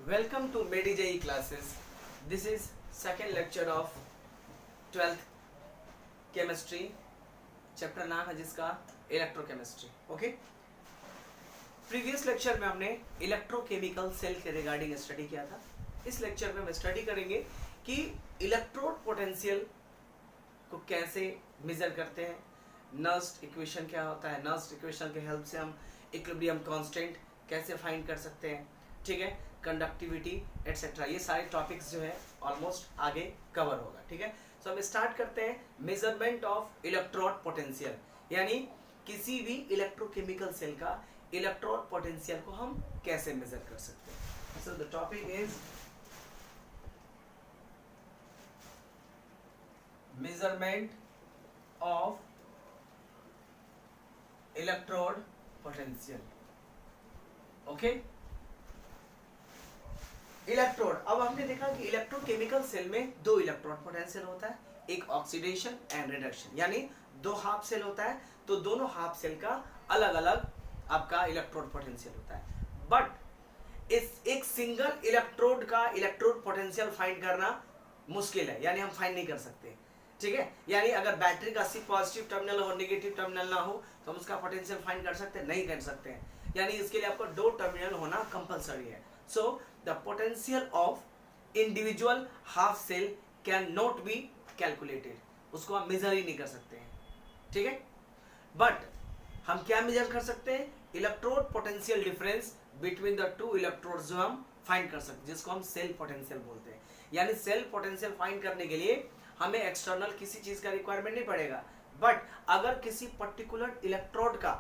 Welcome to MediJE classes. This is second lecture of 12th chemistry. Chapter नाम है जिसका electrochemistry. Okay, previous lecture में हमने electrochemical cell के रिगार्डिंग स्टडी किया था. इस लेक्चर में हम स्टडी करेंगे कि इलेक्ट्रोड पोटेंशियल को कैसे मेजर करते हैं, नर्स्ड इक्वेशन क्या होता है, नर्स्ड इक्वेशन के हेल्प से हम इक्विलिब्रियम कांस्टेंट कैसे फाइंड कर सकते हैं, ठीक है, कंडक्टिविटी एटसेट्रा. ये सारे टॉपिक्स जो है ऑलमोस्ट आगे कवर होगा. ठीक है, सो हम स्टार्ट करते हैं मेजरमेंट ऑफ इलेक्ट्रोड पोटेंशियल, यानी किसी भी इलेक्ट्रोकेमिकल सेल का इलेक्ट्रोड पोटेंशियल को हम कैसे मेजर कर सकते हैं. So the topic is measurement of electrode potential. Okay, electrode. अब हमने देखा कि इलेक्ट्रोकेमिकल सेल में दो इलेक्ट्रोड पोटेंशियल होता है, एक ऑक्सीडेशन एंड रिडक्शन, यानी दो हाफ सेल होता है तो दोनों हाफ सेल का अलग अलग आपका इलेक्ट्रोड पोटेंशियल होता है. बट इस एक सिंगल इलेक्ट्रोड का इलेक्ट्रोड पोटेंशियल फाइंड करना मुश्किल है, यानी हम फाइंड नहीं कर सकते. ठीक है, यानी अगर बैटरी का सिर्फ पॉजिटिव टर्मिनल हो, नेगेटिव टर्मिनल ना हो तो हम उसका पोटेंशियल फाइंड कर सकते हैं? नहीं कर सकते हैं. यानी इसके लिए आपको दो टर्मिनल होना कंपलसरी है. So the potential of individual half cell can not be calculated, उसको हम मेजर ही नहीं कर सकते हैं. ठीक है, बट हम क्या मेजर कर सकते हैं? Electrode potential difference between the two electrodes जो हम फाइंड कर सकते हैं, जिसको हम सेल पोटेंशियल बोलते हैं. यानी सेल पोटेंशियल फाइंड करने के लिए हमें एक्सटर्नल किसी चीज का रिक्वायरमेंट नहीं पड़ेगा. बट अगर किसी पर्टिकुलर इलेक्ट्रोड का,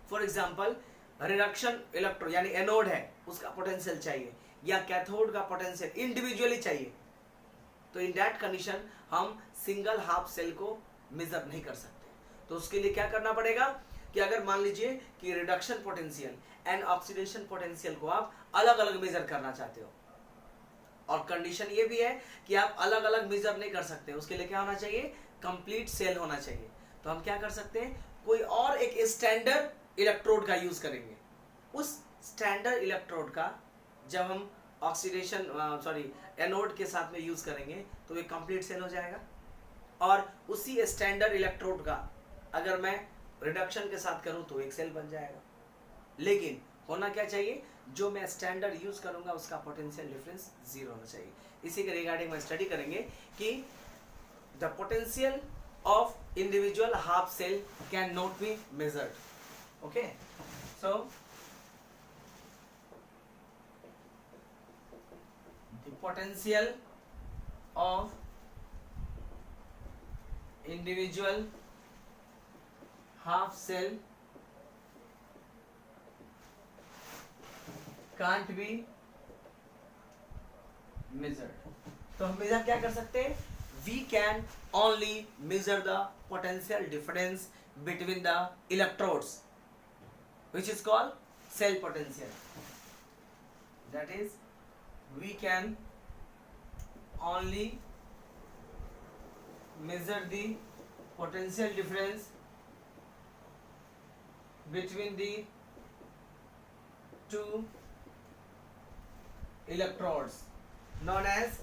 फॉर एग्जांपल रिडक्शन इलेक्ट्रोड यानी एनोड है, उसका पोटेंशियल चाहिए, या कैथोड का पोटेंशियल इंडिविजुअली चाहिए, तो इन दैट कंडीशन हम सिंगल हाफ सेल को मेजर नहीं कर सकते. तो उसके लिए क्या करना पड़ेगा कि अगर मान लीजिए कि reduction potential and oxidation potential को आप अलग अलग मेजर करना चाहते हो, और कंडीशन ये भी है कि आप अलग अलग मेजर नहीं कर सकते, उसके लिए क्या होना चाहिए? कंप्लीट सेल होना चाहिए. तो हम क्या कर सकते हैं? कोई और एक स्टैंडर्ड इलेक्ट्रोड का यूज करेंगे. उस स्टैंडर्ड इलेक्ट्रोड का जब हम ऑक्सीडेशन एनोड के साथ में यूज करेंगे तो एक कंप्लीट सेल हो जाएगा. और उसी स्टैंडर्ड इलेक्ट्रोड का अगर मैं रिडक्शन के साथ करूं तो एक सेल बन जाएगा. लेकिन होना क्या चाहिए? जो मैं स्टैंडर्ड यूज करूंगा उसका पोटेंशियल डिफरेंस जीरो होना चाहिए. इसी के रिगार्डिंग में स्टडी करेंगे कि the potential of individual half cell can not be measured. Okay, so the potential of individual half cell can't be measured. तो हम मेजर क्या कर सकते हैं? We can only measure the potential difference between the electrodes, which is called cell potential. That is, we can only measure the potential difference between the two electrodes known as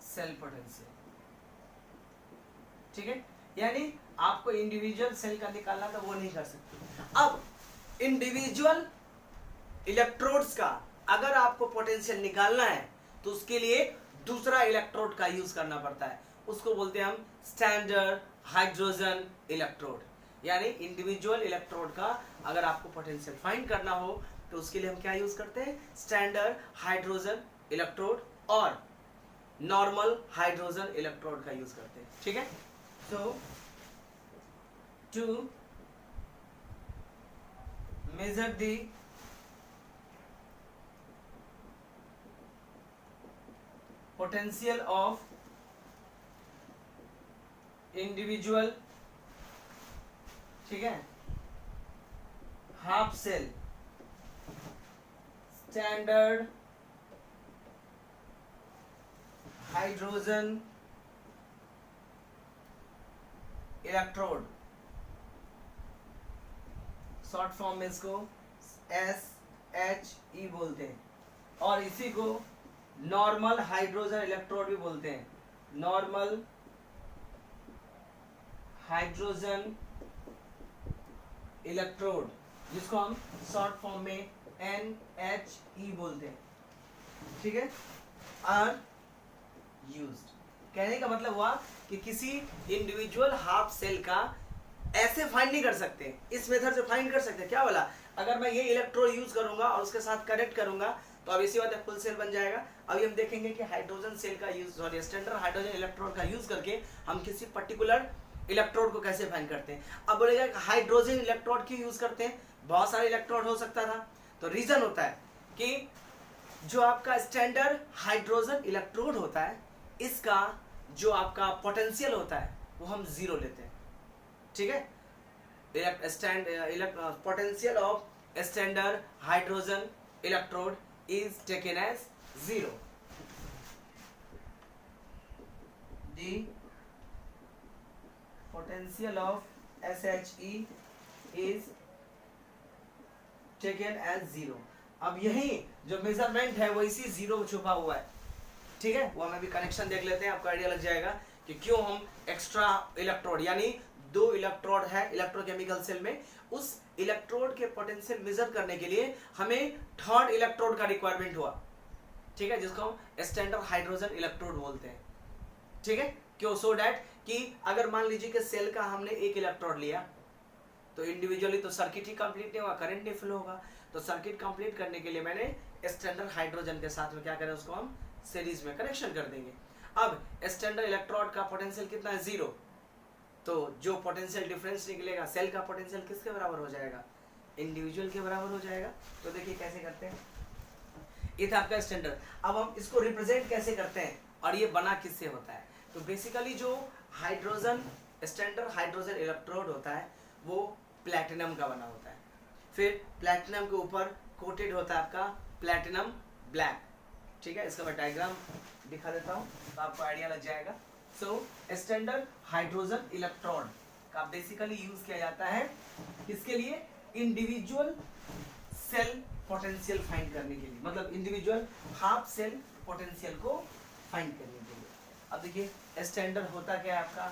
cell potential. ठीक है, यानी आपको individual cell का निकालना तो वो नहीं कर सकते. अब इंडिविजुअल इलेक्ट्रोड्स का अगर आपको पोटेंशियल निकालना है तो उसके लिए दूसरा इलेक्ट्रोड का यूज करना पड़ता है. उसको बोलते हैं हम स्टैंडर्ड हाइड्रोजन इलेक्ट्रोड. यानी इंडिविजुअल इलेक्ट्रोड का अगर आपको पोटेंशियल फाइंड करना हो तो उसके लिए हम क्या यूज करते हैं? स्टैंडर्ड हाइड्रोजन इलेक्ट्रोड और नॉर्मल हाइड्रोजन इलेक्ट्रोड का यूज करते हैं. ठीक है, so to measure the potential of individual, ठीक है, half cell standard hydrogen electrode, short form में इसको SH SHE बोलते हैं, और इसी को नॉर्मल हाइड्रोजन इलेक्ट्रोड भी बोलते हैं, नॉर्मल हाइड्रोजन इलेक्ट्रोड, जिसको हम शॉर्ट फॉर्म में NHE बोलते हैं, ठीक है, आर यूज्ड। कहने का मतलब हुआ कि किसी इंडिविजुअल हाफ सेल का ऐसे फाइंड नहीं कर सकते, इस मेथड से फाइंड कर सकते। क्या बोला, अगर मैं ये इलेक्ट्रोड यूज करूंगा और उसके साथ कनेक्ट करूंगा तो अब इसी बात है फुल सेल बन जाएगा। अभी हम देखेंगे कि हाइड्रोजन सेल का use, sorry standard hydrogen electrode का यूज करके हम किसी पर्टिकुलर इलेक्ट्रोड को कैसे फाइंड करते हैं। अब बोलेगा हाइड्रोजन इलेक्ट्रोड क्यों यूज करते हैं, बहुत सारे इलेक्ट्रोड हो सकता था, तो रीजन होता है कि जो आपका स्टैंडर्ड हाइड्रोजन इलेक्ट्रोड होता है, इसका जो आपका पोटेंशियल होता है वो हम जीरो लेते हैं, ठीक है। Potential of standard hydrogen electrode is taken as zero. The potential of SHE is taken as zero. अब यही जो मेजरमेंट है वो इसी जीरो में छुपा हुआ है, ठीक है। वो हमें भी कनेक्शन देख लेते हैं, आपको आइडिया लग जाएगा कि क्यों हम एक्स्ट्रा इलेक्ट्रोड, यानी दो इलेक्ट्रोड है इलेक्ट्रोकेमिकल सेल में, उस इलेक्ट्रोड के पोटेंशियल मेजर करने के लिए हमें थर्ड इलेक्ट्रोड का रिक्वायरमेंट हुआ, ठीक है, जिसको हम स्टैंडर्ड हाइड्रोजन इलेक्ट्रोड बोलते हैं, ठीक है। क्यों, सो डैट कि अगर मान लीजिए कि सेल का हमने एक इलेक्ट्रोड लिया तो इंडिविजुअली तो सर्किट ही कंप्लीट नहीं होगा, करंट नहीं फ्लो होगा, तो सर्किट कंप्लीट करने के लिए मैंने स्टैंडर्ड हाइड्रोजन के साथ में क्या करें, उसको हम सीरीज में कनेक्शन कर देंगे। अब स्टैंडर्ड इलेक्ट्रोड का पोटेंशियल कितना है, जीरो, तो जो पोटेंशियल डिफरेंस निकलेगा सेल का पोटेंशियल किसके बराबर हो जाएगा, इंडिविजुअल के बराबर हो जाएगा। तो देखिए कैसे करते हैं, ये था आपका स्टैंडर्ड। अब हम इसको रिप्रेजेंट कैसे करते हैं और ये बना किससे होता है, तो बेसिकली जो हाइड्रोजन स्टैंडर्ड हाइड्रोजन इलेक्ट्रोड होता है वो प्लैटिनम का बना होता है, फिर प्लैटिनम के ऊपर कोटेड होता है आपका प्लैटिनम ब्लैक, ठीक है। इसका मैं डायग्राम दिखा देता हूँ तो आपको आइडिया लग जाएगा। सो स्टैंडर्ड हाइड्रोजन इलेक्ट्रोड का बेसिकली यूज किया जाता है किसके लिए, इंडिविजुअल सेल पोटेंशियल फाइंड करने के लिए, मतलब इंडिविजुअल हाफ सेल पोटेंशियल को फाइंड करने के लिए। अब देखिए स्टैंडर्ड होता क्या है आपका,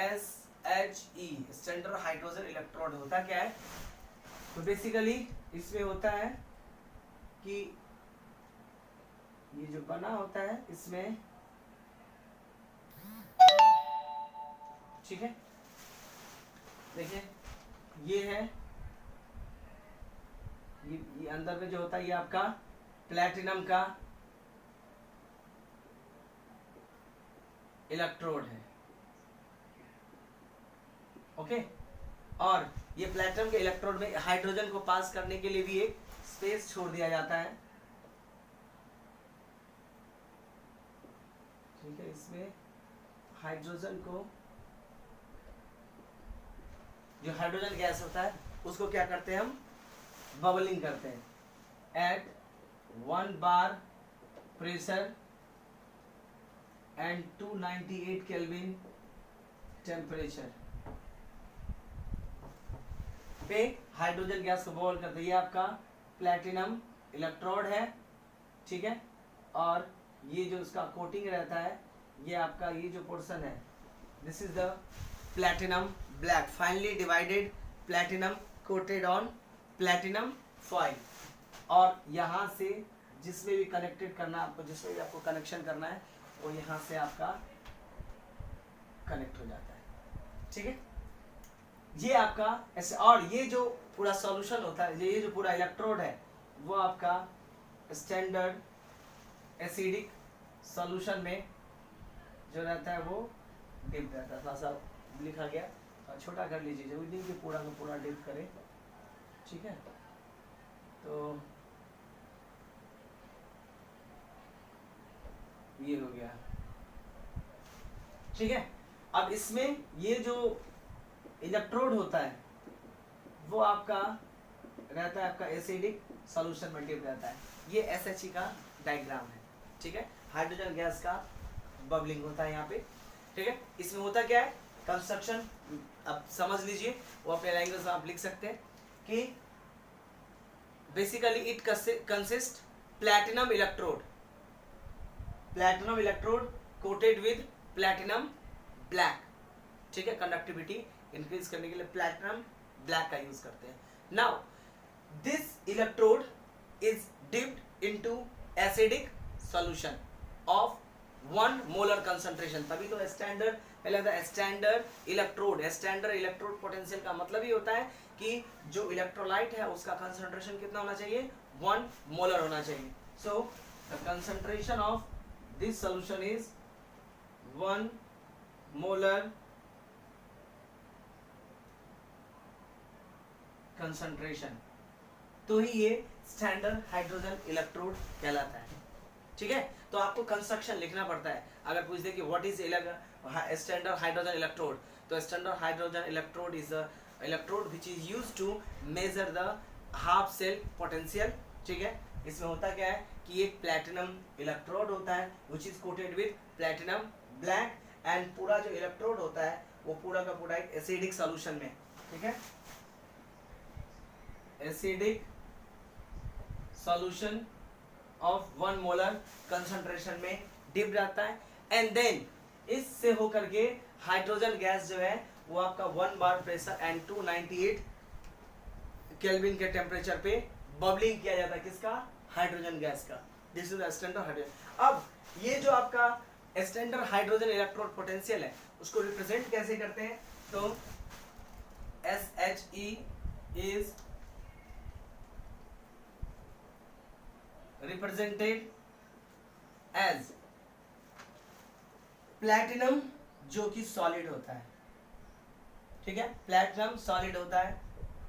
SHE स्टैंडर्ड हाइड्रोजन इलेक्ट्रोड होता क्या है, तो बेसिकली इसमें होता है कि ये जो बना होता है इसमें, ठीक है, देखिए ये है, ये अंदर में जो होता है ये आपका प्लैटिनम का इलेक्ट्रोड है, ओके। और ये प्लैटिनम के इलेक्ट्रोड में हाइड्रोजन को पास करने के लिए भी एक स्पेस छोड़ दिया जाता है, ठीक है। इसमें हाइड्रोजन को, जो हाइड्रोजन गैस होता है उसको क्या करते हैं हम, बबलिंग करते हैं at 1 bar pressure and 298 kelvin temperature पे हाइड्रोजन गैस को बॉयल करते हैं। ये आपका प्लैटिनम इलेक्ट्रोड है, ठीक है, और ये जो उसका कोटिंग रहता है ये आपका ये जो पोर्शन है, this is the platinum black, finally divided platinum coated on platinum foil. और यहाँ से जिसमें भी कनेक्टेड करना आपको, जिसमें भी आपको कनेक्शन करना है वो यहाँ से आपका कनेक्ट हो जाता है, ठीक है। ये आपका ऐसे, और ये जो पूरा सॉल्यूशन होता है, ये जो पूरा इलेक्ट्रोड है वो आपका स्टैंडर्ड एसिडिक सॉल्यूशन में जो रहता है वो डिप रहता है, थोड़ा सा लिखा गया, छोटा कर लीजिए, जरूरी नहीं कि पूरा का पूरा डिप करें, ठीक है। तो ये हो गया, ठीक है। अब इसमें ये जो इलेक्ट्रोड होता है वो आपका रहता है आपका एसिडिक सॉल्यूशन में डिप रहता है, ये SHE का डायग्राम है, ठीक है। हाइड्रोजन गैस का बबलिंग होता है यहाँ पे, ठीक है। इसमें होता क्या है, कंस्ट्रक्शन अब समझ लीजिए, वो अपने लैंग्वेज में आप लिख सकते हैं कि basically it consist platinum electrode coated with platinum black, ठीक है। कंडक्टिविटी इंक्रीज करने के लिए प्लैटिनम ब्लैक का यूज करते हैं। Now this electrode is dipped into acidic solution of 1 molar concentration, तभी तो स्टैंडर्ड पहले था स्टैंडर्ड इलेक्ट्रोड पोटेंशियल का मतलब ही होता है कि जो इलेक्ट्रोलाइट है उसका कंसंट्रेशन कितना होना चाहिए, 1 मोलर होना चाहिए। So the concentration of this solution is 1 molar concentration, तो ही ये स्टैंडर्ड हाइड्रोजन इलेक्ट्रोड कहलाता है, ठीक है। तो आपको कंस्ट्रक्शन लिखना पड़ता है। अगर पूछ दे कि what is standard hydrogen electrode, तो standard hydrogen electrode is a electrode which is used to measure the half cell potential, ठीक है। इसमें होता क्या है कि एक प्लैटिनम इलेक्ट्रोड होता है which is coated with platinum black, and पूरा जो इलेक्ट्रोड होता है वो पूरा का पूरा एक एसिडिक सॉल्यूशन में, ठीक है, acidic solution of 1 molar concentration में डिप जाता है, एंड देन इससे होकर के हाइड्रोजन गैस जो है वो आपका 1 बार प्रेशर एंड 298 केल्विन के टेम्परेचर पे बबलिंग किया जाता है, किसका, हाइड्रोजन गैस का। This is standard hydrogen. अब ये जो आपका स्टैंडर्ड हाइड्रोजन इलेक्ट्रोड पोटेंशियल है उसको रिप्रेजेंट कैसे करते हैं, तो SHE is represented as platinum जो कि सॉलिड होता है, ठीक है, प्लैटिनम सॉलिड होता है।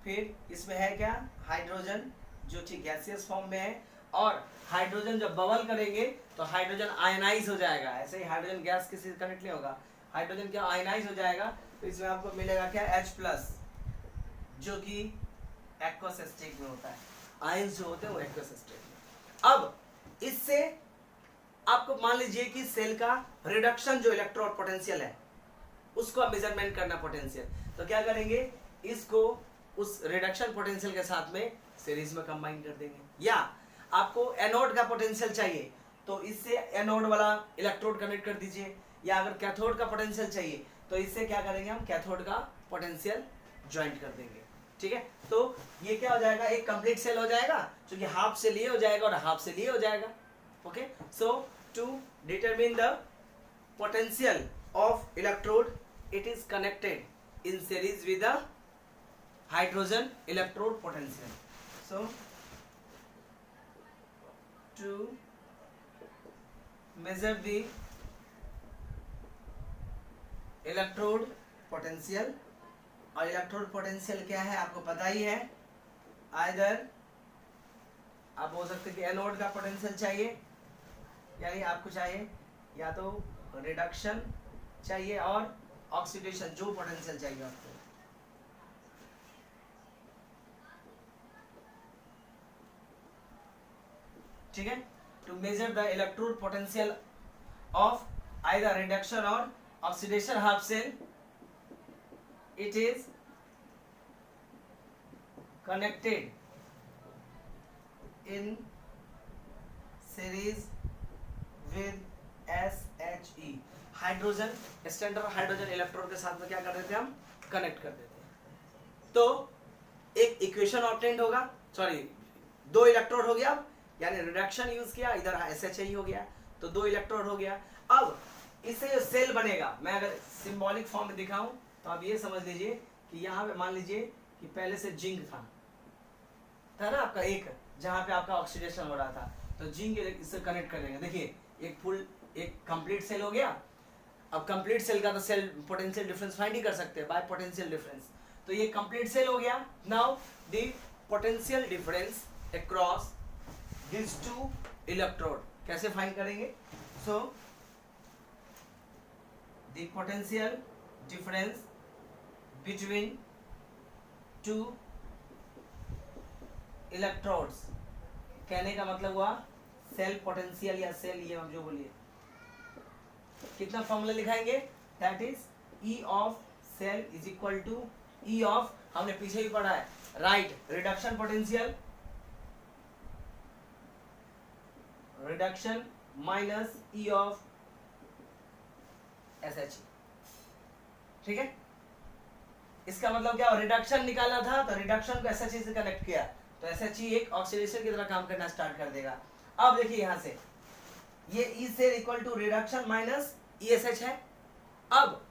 फिर इसमें है क्या, हाइड्रोजन जो कि गैसियस फॉर्म में है, और हाइड्रोजन जब बबल करेंगे तो हाइड्रोजन आयनाइज हो जाएगा। ऐसे ही हाइड्रोजन गैस किसी से कनेक्ट नहीं होगा, हाइड्रोजन क्या आयनाइज हो जाएगा, तो इसमें आपको मिलेगा क्या, H+ जो कि एक्वस स्टेट में होता है। आयंस जो होते हैं वो एक्वस स्टेट में। अब इससे आपको मान लीजिए कि सेल का रिडक्शन जो इलेक्ट्रोड पोटेंशियल है उसको आप मेजरमेंट करना पोटेंशियल, तो क्या करेंगे, इसको उस रिडक्शन पोटेंशियल के साथ में सीरीज में कंबाइन कर देंगे। या आपको एनोड का पोटेंशियल चाहिए तो इससे एनोड वाला इलेक्ट्रोड कनेक्ट कर दीजिए, या अगर कैथोड का पोटेंशियल चाहिए तो इससे क्या करेंगे, हम कैथोड का पोटेंशियल ज्वाइंट कर देंगे, ठीक है। तो ये क्या हो जाएगा, एक कंप्लीट सेल हो जाएगा, क्योंकि हाफ से लिए हो जाएगा और हाफ से लिए हो जाएगा। Okay, so to determine the potential of electrode it is connected in series with the hydrogen electrode potential. So to measure the electrode potential, और electrode potential क्या है आपको पता ही है, either आप बोल सकते हैं कि एनोड का पोटेंशियल चाहिए, यानी आपको चाहिए या तो रिडक्शन चाहिए और ऑक्सीडेशन, जो पोटेंशियल चाहिए आपको। ठीक है, to measure the electrode potential of either reduction और oxidation half cell, it is connected in series with SHE, hydrogen standard hydrogen electrode के साथ में क्या कर देते हैं, हम कनेक्ट कर देते हैं। तो एक इक्वेशन ऑब्टेन्ड होगा, सॉरी दो इलेक्ट्रोड हो गया, यानी रिडक्शन यूज किया, इधर SHE हो गया, तो दो इलेक्ट्रोड हो गया। अब इससे जो सेल बनेगा, मैं अगर सिंबॉलिक फॉर्म में दिखाऊं तो आप ये समझ लीजिए कि यहाँ पे मान लीजिए कि पहले से जिंक था ना आपका एक, जहाँ पे आपका ऑक्सीडेशन हो रहा था, तो जिंक इससे कनेक्ट कर देंगे। देखिए एक कंप्लीट सेल हो गया। अब कंप्लीट सेल का तो सेल पोटेंशियल डिफरेंस फाइंड ही कर सकते हैं बाय पोटेंशियल डिफरेंस, तो ये कंप्लीट सेल हो गया। Now the potential difference across this two electrode कैसे फाइंड करेंगे, so the potential difference between two electrodes, कहने का मतलब हुआ सेल पोटेंशियल या सेल, ये हम जो बोलिए कितना फॉर्मूला लिखाएंगे, that is E of cell is equal to E of, हमने पीछे ही पढ़ा है, right, reduction potential reduction minus E of SHE। ठीक है, इसका मतलब क्या, रिडक्शन निकाला था तो रिडक्शन को SHE से कनेक्ट किया तो SHE एक ऑक्सीडेशन की तरह काम करना स्टार्ट कर देगा। अब देखिए यहां से ये E cell equal to reduction minus ESH है। अब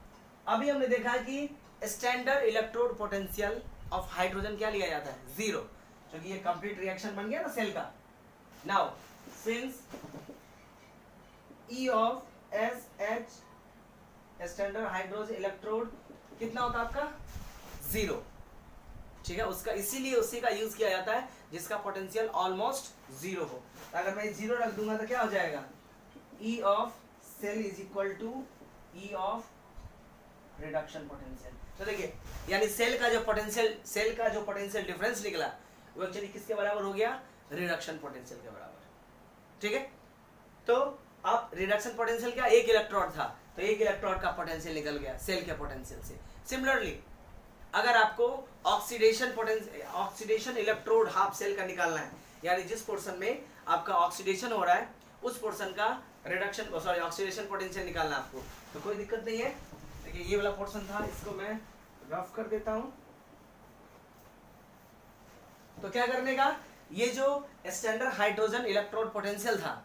अभी हमने देखा कि standard electrode potential of hydrogen क्या लिया जाता है, 0, क्योंकि ये कंप्लीट रिएक्शन बन गया ना सेल का। Now since E of SH standard hydrogen electrode कितना होता है आपका, 0। ठीक है, उसका इसीलिए उसी का यूज किया जाता है जिसका पोटेंशियल ऑलमोस्ट 0 हो। तो अगर मैं 0 रख दूंगा तो क्या हो जाएगा, E of cell is equal to E of reduction potential. तो देखिए यानी सेल का जो पोटेंशियल डिफरेंस निकला वो एक्चुअली किसके बराबर हो गया, रिडक्शन पोटेंशियल के बराबर। ठीक है, तो अब रिडक्शन पोटेंशियल क्या, एक इलेक्ट्रोड था तो एक इलेक्ट्रोड का पोटेंशियल निकल गया सेल के पोटेंशियल से। सिमिलरली अगर आपको ऑक्सीडेशन इलेक्ट्रोड हाफ सेल का निकालना है, यानी जिस पोर्शन में आपका ऑक्सीडेशन हो रहा है उस पोर्शन का ऑक्सीडेशन पोटेंशियल निकालना है आपको, तो कोई दिक्कत नहीं है। देखिए ये वाला पोर्शन था, इसको मैं रफ कर देता हूं। तो क्या करने का, ये जो स्टैंडर्ड हाइड्रोजन इलेक्ट्रोड पोटेंशियल था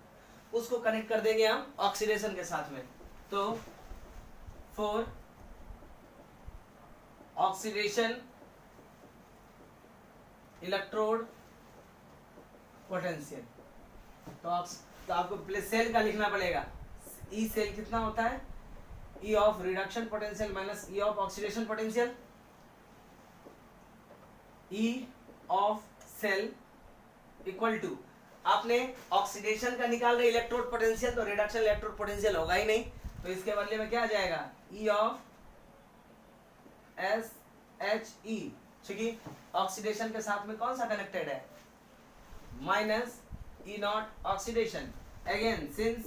उसको कनेक्ट कर देंगे हम ऑक्सीडेशन के साथ में। तो फॉर ऑक्सीडेशन इलेक्ट्रोड पोटेंशियल तो आपको पहले सेल का लिखना पड़ेगा। ई सेल कितना होता है, E of reduction potential minus E of oxidation potential. E of cell equal to, आपने ऑक्सीडेशन का निकाल रहे इलेक्ट्रोड पोटेंशियल तो रिडक्शन इलेक्ट्रोड पोटेंशियल होगा ही नहीं, तो इसके बदले में क्या आ जाएगा, ई ऑफ SHE, क्योंकि ऑक्सीडेशन के साथ में कौन सा कनेक्टेड है, minus E naught oxidation. Again since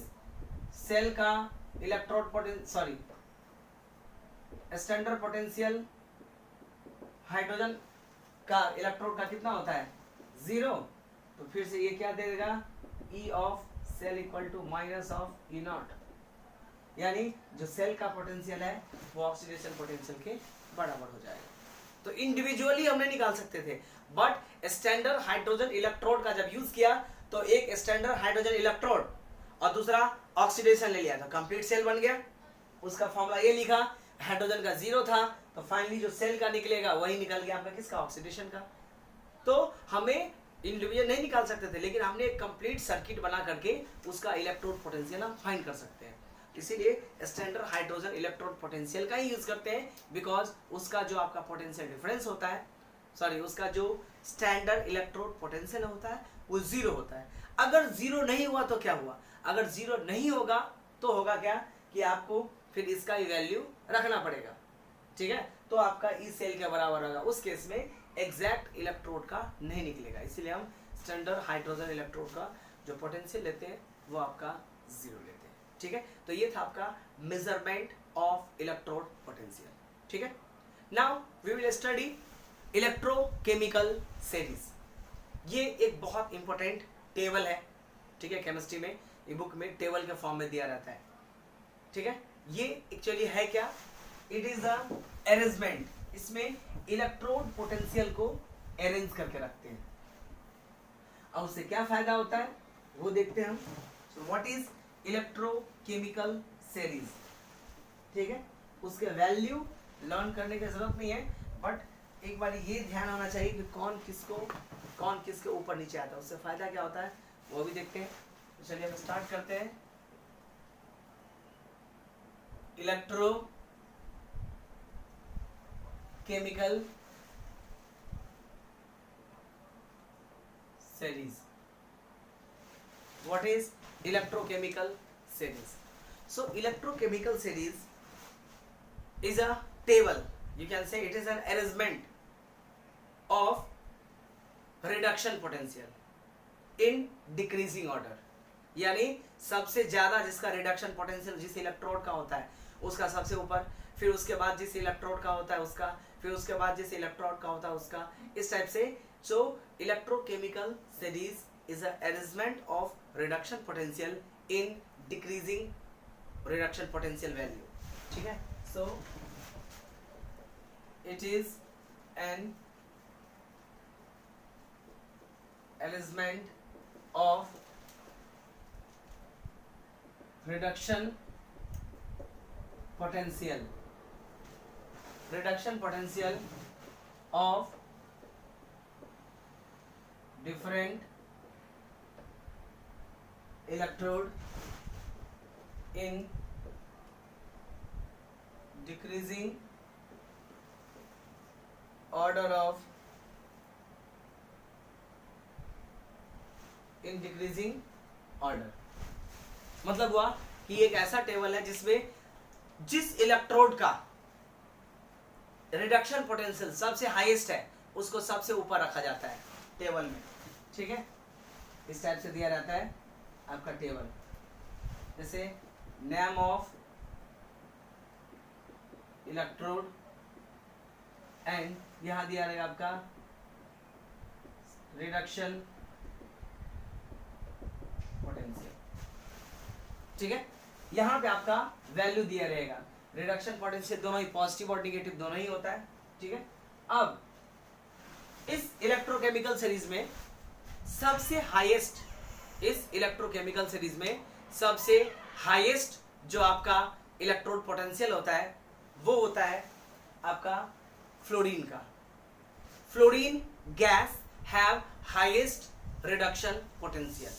cell का electrode potential standard potential hydrogen का इलेक्ट्रोड का कितना होता है, 0, तो फिर से ये क्या दे देगा, E of cell equal to minus of E naught, यानी जो सेल का पोटेंशियल है वो ऑक्सीडेशन पोटेंशियल के बराबर हो जाएगा। तो इंडिविजुअली हमने निकाल सकते थे, बट स्टैंडर्ड हाइड्रोजन इलेक्ट्रोड का जब यूज किया तो एक स्टैंडर्ड हाइड्रोजन इलेक्ट्रोड और दूसरा ऑक्सीडेशन ले लिया तो कंप्लीट सेल बन गया। उसका फॉर्मूला ये लिखा, हाइड्रोजन का 0 था तो फाइनली जो सेल का निकलेगा वही निकल गया आपका किसका, ऑक्सीडेशन का। तो हमें इंडिविजुअल नहीं निकाल सकते थे, लेकिन हमने एक कंप्लीट सर्किट बना करके उसका इलेक्ट्रोड पोटेंशियल हम फाइंड कर सकते हैं। इसीलिए स्टैंडर्ड हाइड्रोजन इलेक्ट्रोड पोटेंशियल का ही यूज करते हैं, बिकॉज उसका जो आपका पोटेंशियल डिफरेंस होता है, उसका जो स्टैंडर्ड इलेक्ट्रोड पोटेंशियल होता है वो 0 होता है। अगर 0 नहीं हुआ तो क्या हुआ, अगर 0 नहीं होगा तो होगा क्या कि आपको फिर इसका वैल्यू रखना पड़ेगा। ठीक है, तो आपका ई सेल के बराबर होगा। उस केस में एग्जैक्ट इलेक्ट्रोड का नहीं निकलेगा, इसीलिए हम स्टैंडर्ड हाइड्रोजन इलेक्ट्रोड का जो पोटेंशियल लेते हैं वो आपका 0 लेते हैं। ठीक है, तो ये था आपका मेजरमेंट ऑफ इलेक्ट्रोड पोटेंशियल। ठीक है, now we will study electrochemical series. ये एक बहुत इंपॉर्टेंट टेबल है। ठीक है, केमिस्ट्री में ये बुक में टेबल के फॉर्म में दिया रहता है। ठीक है, ये एक्चुअली है क्या, इट इज अ अरेंजमेंट, इसमें इलेक्ट्रोड पोटेंशियल को अरेंज करके रखते हैं और उससे क्या फायदा होता है वो देखते हैं हम। So what is electrochemical series. ठीक है, उसके वैल्यू लर्न करने की जरूरत नहीं है, बट एक बार ये ध्यान होना चाहिए कि कौन किसके ऊपर नीचे आता है, उससे फायदा क्या होता है वो भी देखते हैं। तो चलिए हम स्टार्ट करते हैं। Electrochemical series. What is electrochemical series? So electrochemical series is a table, you can say it is an arrangement of reduction potential in decreasing order, यानी सबसे ज्यादा जिसका रिडक्शन पोटेंशियल जिस इलेक्ट्रोड का होता है उसका सबसे ऊपर, फिर उसके बाद जिस इलेक्ट्रोड का होता है उसका, फिर उसके बाद जिस इलेक्ट्रोड का होता है उसका, इस टाइप से। So electrochemical series is a arrangement of reduction potential in decreasing reduction potential value. ठीक है, so it is an arrangement of reduction potential of different electrode in decreasing order of मतलब हुआ कि एक ऐसा टेबल है जिसमें जिस इलेक्ट्रोड का रिडक्शन पोटेंशियल सबसे हाईएस्ट है उसको सबसे ऊपर रखा जाता है टेबल में। ठीक है, इस टाइप से दिया रहता है आपका टेबल, जैसे नेम ऑफ इलेक्ट्रोड एंड यहां दिया रहेगा आपका रिडक्शन पोटेंशियल। ठीक है, यहां पे आपका वैल्यू दिया रहेगा। रिडक्शन पोटेंशियल दोनों ही पॉजिटिव और निगेटिव दोनों ही होता है। ठीक है, अब इस इलेक्ट्रोकेमिकल सीरीज में सबसे हाईएस्ट, इस इलेक्ट्रोकेमिकल सीरीज में सबसे हाईएस्ट जो आपका इलेक्ट्रोड पोटेंशियल होता है वो होता है आपका फ्लोरीन का। Fluorine guys have highest reduction potential.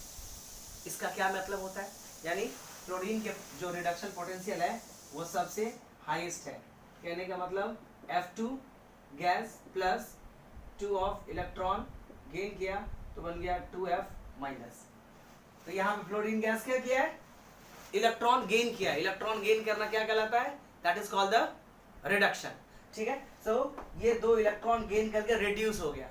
इसका क्या मतलब होता है, यानी फ्लोरीन के जो रिडक्शन पोटेंशियल है वो सबसे हाईएस्ट है। कहने का मतलब F2 gas plus 2 of electron gain किया तो बन गया 2F माइनस। तो यहाँ पे फ्लोरीन गैस क्या किया है, इलेक्ट्रॉन गेन किया। इलेक्ट्रॉन गेन करना क्या कहलाता है, that is called the reduction. ठीक है, सो ये दो इलेक्ट्रॉन गेन करके रिड्यूस हो गया।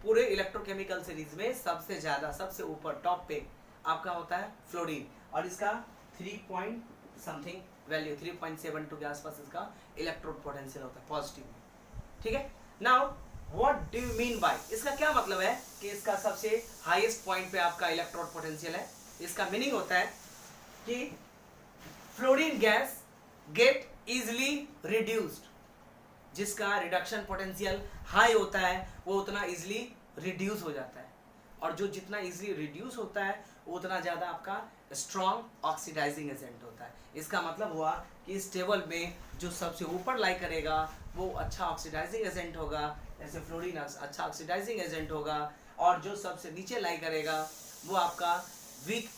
पूरे इलेक्ट्रोकेमिकल सीरीज में सबसे ज्यादा सबसे ऊपर टॉप पे आपका होता है फ्लोरीन, और इसका 3 पॉइंट समथिंग वैल्यू 3.72 के आसपास इसका इलेक्ट्रोड पोटेंशियल होता है पॉजिटिव में। ठीक है, now what do you mean by, इसका क्या मतलब है कि इसका सबसे हाईएस्ट पॉइंट पे आपका इलेक्ट्रोड पोटेंशियल है। इसका मीनिंग होता है कि fluorine gas get easily reduced. जिसका रिडक्शन पोटेंशियल हाई होता है वो उतना इजिली रिड्यूस हो जाता है, और जो जितना इजिली रिड्यूस होता है वो उतना ज़्यादा आपका स्ट्रॉन्ग ऑक्सीडाइजिंग एजेंट होता है। इसका मतलब हुआ कि इस टेबल में जो सबसे ऊपर लाई करेगा वो अच्छा ऑक्सीडाइजिंग एजेंट होगा, जैसे फ्लोरीन अच्छा ऑक्सीडाइजिंग एजेंट होगा, और जो सबसे नीचे लाई करेगा वो आपका वीक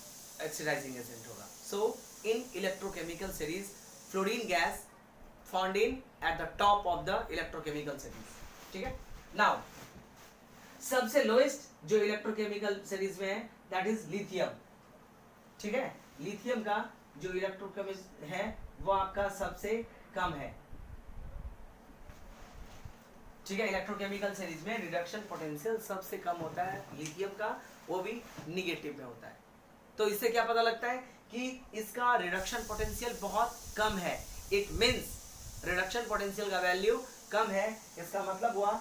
ऑक्सीडाइजिंग एजेंट होगा। So in electrochemical series fluorine gas found in at the top of the electrochemical series. ठीक है, नाउ सबसे लोएस्ट जो इलेक्ट्रोकेमिकल सीरीज में है दैट इज लिथियम। ठीक है, लिथियम का जो इलेक्ट्रोकेमिकल है वो आपका सबसे कम है। ठीक है, इलेक्ट्रोकेमिकल सीरीज में रिडक्शन पोटेंशियल सबसे कम होता है लिथियम का, वो भी निगेटिव में होता है। तो इससे क्या पता लगता है कि इसका रिडक्शन पोटेंशियल बहुत कम है। इट मीन्स रिडक्शन पोटेंशियल का वैल्यू कम है, इसका मतलब हुआ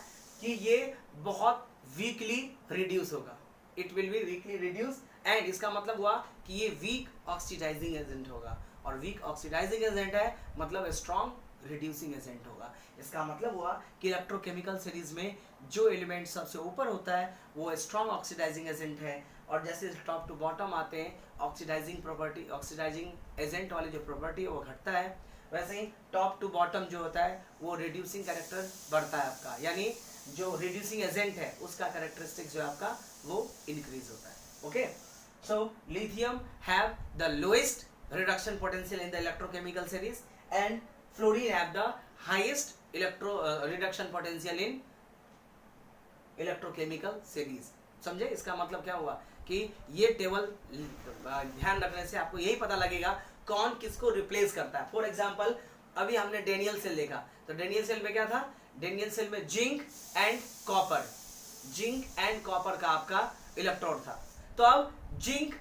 कि ये बहुत वीकली रिड्यूस होगा। It will be weekly reduce, and इसका मतलब हुआ कि ये वीक ऑक्सीडाइजिंग एजेंट होगा, और वीक ऑक्सीडाइजिंग एजेंट है मतलब स्ट्रॉन्ग रिड्यूसिंग एजेंट होगा। इसका मतलब हुआ कि इलेक्ट्रोकेमिकल सीरीज में जो एलिमेंट सबसे ऊपर होता है वो स्ट्रॉन्ग ऑक्सीडाइजिंग एजेंट है, और जैसे टॉप टू बॉटम आते हैं ऑक्सीडाइजिंग प्रॉपर्टी, ऑक्सीडाइजिंग एजेंट वाली जो प्रॉपर्टी है वो घटता है, वैसे ही टॉप टू बॉटम जो होता है वो रिड्यूसिंग कैरेक्टर बढ़ता है आपका, यानी जो रिड्यूसिंग एजेंट है उसका कैरेक्टरिस्टिक जो है आपका वो इंक्रीज होता है। Okay, so lithium have the lowest reduction potential in the electrochemical series, and fluorine have the highest reduction potential in electrochemical series। समझे, इसका मतलब क्या हुआ कि ये टेबल ध्यान रखने से आपको यही पता लगेगा कौन किसको रिप्लेस करता है। फॉर एग्जांपल अभी हमने डेनियल सेल देखा, तो डेनियल सेल में क्या था, डेनियल सेल में zinc and copper, zinc and copper का आपका इलेक्ट्रोड था। तो अब जिंक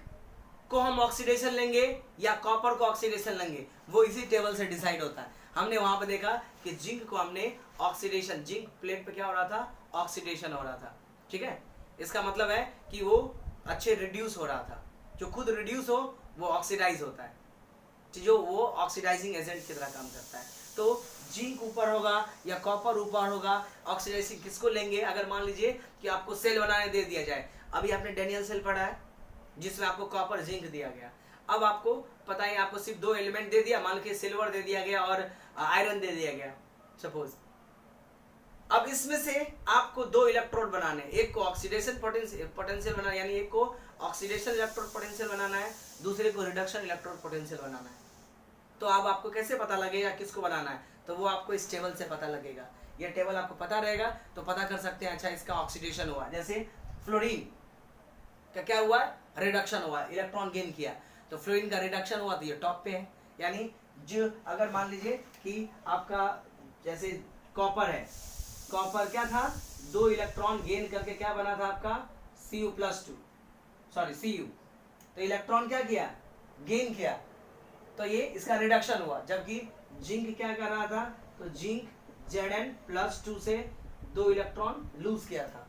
को हम ऑक्सीडेशन लेंगे या कॉपर को ऑक्सीडेशन लेंगे वो इसी टेबल से डिसाइड होता है। हमने वहां पे देखा कि जिंक को हमने ऑक्सीडेशन, जिंक प्लेट पे क्या हो रहा था, ऑक्सीडेशन हो रहा था। ठीक है, इसका मतलब है कि वो अच्छे रिड्यूस हो रहा था। जो खुद रिड्यूस हो वो ऑक्सीडाइज होता है, जो वो ऑक्सीडाइजिंग एजेंट की तरह काम करता है। तो जिंक ऊपर होगा या कॉपर ऊपर होगा, ऑक्सीडाइजिंग किसको लेंगे? अगर मान लीजिए कि आपको सेल बनाने दे दिया जाए, अभी आपने डेनियल सेल पढ़ा है जिसमें आपको कॉपर जिंक दिया गया, अब आपको पता है आपको सिर्फ 2 एलिमेंट दे दिया, मान लीजिए सिल्वर दे दिया गया और आयरन दे दिया गया सपोज। अब इसमें से आपको 2 इलेक्ट्रोड बनाने, एक को ऑक्सीडेशन पोटेंशियल बनाना, यानी एक को ऑक्सीडेशन इलेक्ट्रोड पोटेंशियल बनाना है, दूसरे को रिडक्शन इलेक्ट्रोड पोटेंशियल बनाना है। तो अब आपको कैसे पता लगेगा किसको बनाना है? तो वो आपको इस टेबल से पता लगेगा। ये टेबल आपको पता रहेगा तो पता कर सकते हैं, अच्छा इसका ऑक्सीडेशन हुआ, जैसे फ्लोरीन का क्या हुआ? रिडक्शन हुआ, इलेक्ट्रॉन गेन किया, तो फ्लोरीन का रिडक्शन हुआ तो ये टॉप पे है। यानी जो अगर मान लीजिए कि आपका जैसे कॉपर है, कॉपर क्या था? 2 इलेक्ट्रॉन गेन करके क्या बना था आपका? Cu+2, sorry Cu। तो इलेक्ट्रॉन क्या किया? गेन किया, तो ये इसका रिडक्शन हुआ। जबकि जिंक क्या कर रहा था? तो जिंक Zn+2 से 2 इलेक्ट्रॉन लूज किया था।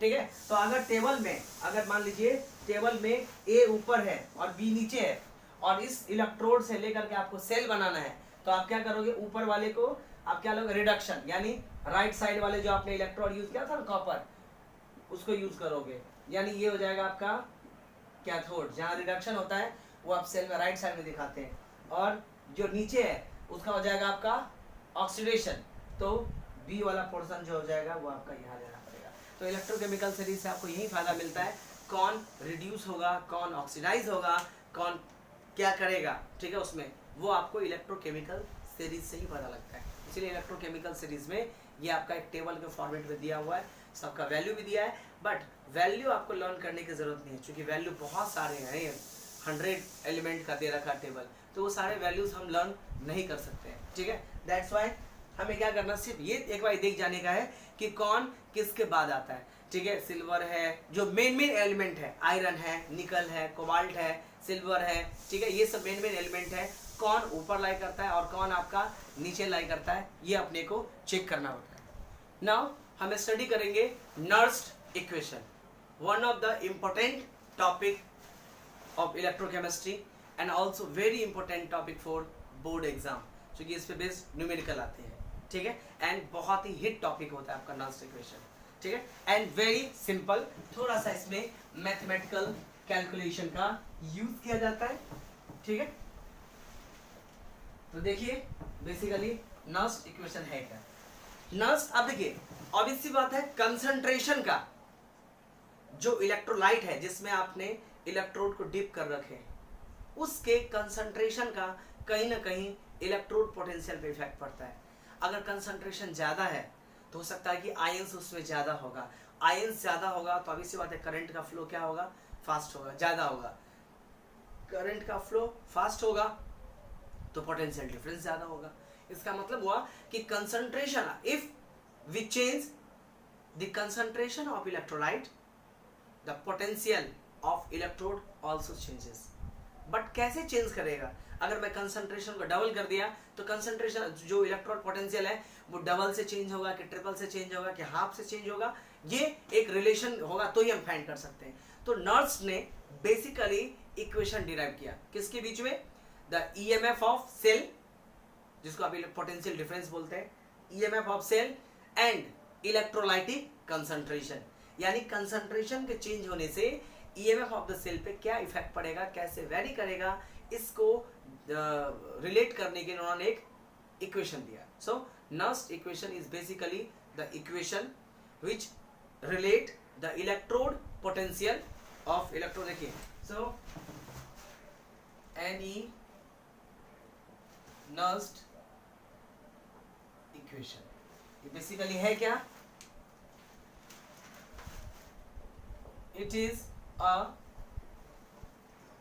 ठीक है, तो अगर टेबल में, अगर मान लीजिए टेबल में A ऊपर है और B नीचे है, और इस इलेक्ट्रोड से लेकर के आपको सेल बनाना है, तो आप क्या करोगे? ऊपर वाले को आप क्या लोगे? रिडक्शन, यानी राइट साइड वाले जो आपने इलेक्ट्रोड यूज किया था ना कॉपर, उसको यूज करोगे। यानी ये हो जाएगा आपका कैथोड। जहाँ रिडक्शन होता है वो आप सेल में राइट साइड में दिखाते हैं, और जो नीचे है उसका हो जाएगा आपका ऑक्सीडेशन। तो बी वाला पोर्शन जो हो जाएगा वो आपका यहाँ लेना पड़ेगा। तो इलेक्ट्रोकेमिकल सीरीज से आपको यही फायदा मिलता है, कौन रिड्यूस होगा, कौन ऑक्सीडाइज होगा, कौन क्या करेगा, ठीक है, उसमें वो आपको इलेक्ट्रोकेमिकल सीरीज से ही पता लगता है। इसलिए इलेक्ट्रोकेमिकल सीरीज में ये आपका एक टेबल के फॉर्मेट में दिया हुआ है, सबका वैल्यू भी दिया है, बट वैल्यू आपको लर्न करने की जरूरत नहीं है, क्योंकि वैल्यू बहुत सारे हैं, 100 एलिमेंट का दे रखा टेबल, तो वो सारे वैल्यूज हम लर्न नहीं कर सकते हैं। ठीक है, दैट्स वाई हमें क्या करना, सिर्फ ये एक बार देख जाने का है कि कौन किसके बाद आता है। ठीक है, सिल्वर है, जो मेन एलिमेंट है, आयरन है, निकल है, कोबाल्ट है, सिल्वर है, ठीक है, ये सब मेन एलिमेंट है, कौन ऊपर लाई करता है और कौन आपका नीचे लाई करता है, ये अपने को चेक करना होता है। नाउ हम स्टडी करेंगे nursed equation, one of the important topic of electrochemistry and also very important topic for board exam, क्योंकि इस पे बेस्ड न्यूमेरिकल आते हैं। ठीक है, एंड बहुत ही हिट टॉपिक होता है आपका नर्स्ड इक्वेशन। ठीक है, एंड वेरी सिंपल, थोड़ा सा इसमें मैथमेटिकल कैलकुलेशन का यूज किया जाता है। ठीक है, तो देखिए बेसिकली नर्स्ड इक्वेशन है क्या। नर्स्ड, अब देखिए ऑब्वियस सी बात है, कंसंट्रेशन का जो इलेक्ट्रोलाइट है जिसमें आपने इलेक्ट्रोड को डिप कर रखे, उसके कंसंट्रेशन का कहीं ना कहीं इलेक्ट्रोड पोटेंशियल पे इफेक्ट पड़ता है। अगर कंसंट्रेशन ज्यादा है तो हो सकता है कि आयंस उसमें ज्यादा होगा, आयंस ज्यादा होगा तो अभी सी बात है करंट का फ्लो क्या होगा? फास्ट होगा, ज्यादा होगा। करंट का फ्लो फास्ट होगा तो पोटेंशियल डिफरेंस ज्यादा होगा। इसका मतलब हुआ कि concentration, if we change the concentration of electrolyte, the potential of electrode also changes. But कैसे चेंज करेगा? अगर मैं कंसंट्रेशन को डबल कर दिया तो कंसंट्रेशन जो इलेक्ट्रोड पोटेंशियल है वो डबल से चेंज होगा कि ट्रिपल से चेंज होगा कि हाफ से चेंज होगा, ये एक रिलेशन होगा तो ही हम फाइंड कर सकते हैं। तो नर्स्ड ने बेसिकली इक्वेशन डिराइव किया किसके बीच में? द ईएमएफ ऑफ सेल, जिसको आप पोटेंशियल डिफरेंस बोलते हैं, EMF of cell and electrolytic concentration, यानी कंसंट्रेशन के चेंज होने से ईएमएफ ऑफ द सेल पे क्या इफेक्ट पड़ेगा, कैसे वेरी करेगा, इसको रिलेट करने के लिए उन्होंने एक इक्वेशन दिया। So Nernst equation is basically the equation which relate the electrode potential of electrode. देखिए, सो एनी नर्स्ड इक्वेशन ये बेसिकली है क्या? इट इज अ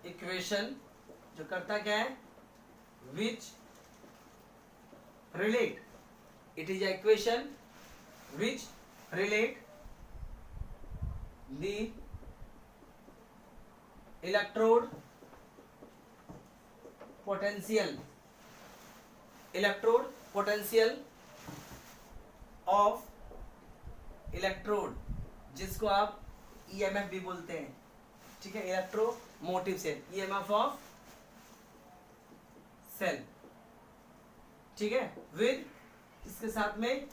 इक्वेशन जो करता क्या है? Which relate, it is equation which relate the electrode potential, electrode potential of electrode, जिसको आप ईएमएफ भी बोलते हैं, ठीक है, electromotive cell, EMF of cell, ठीक है, विद इसके साथ में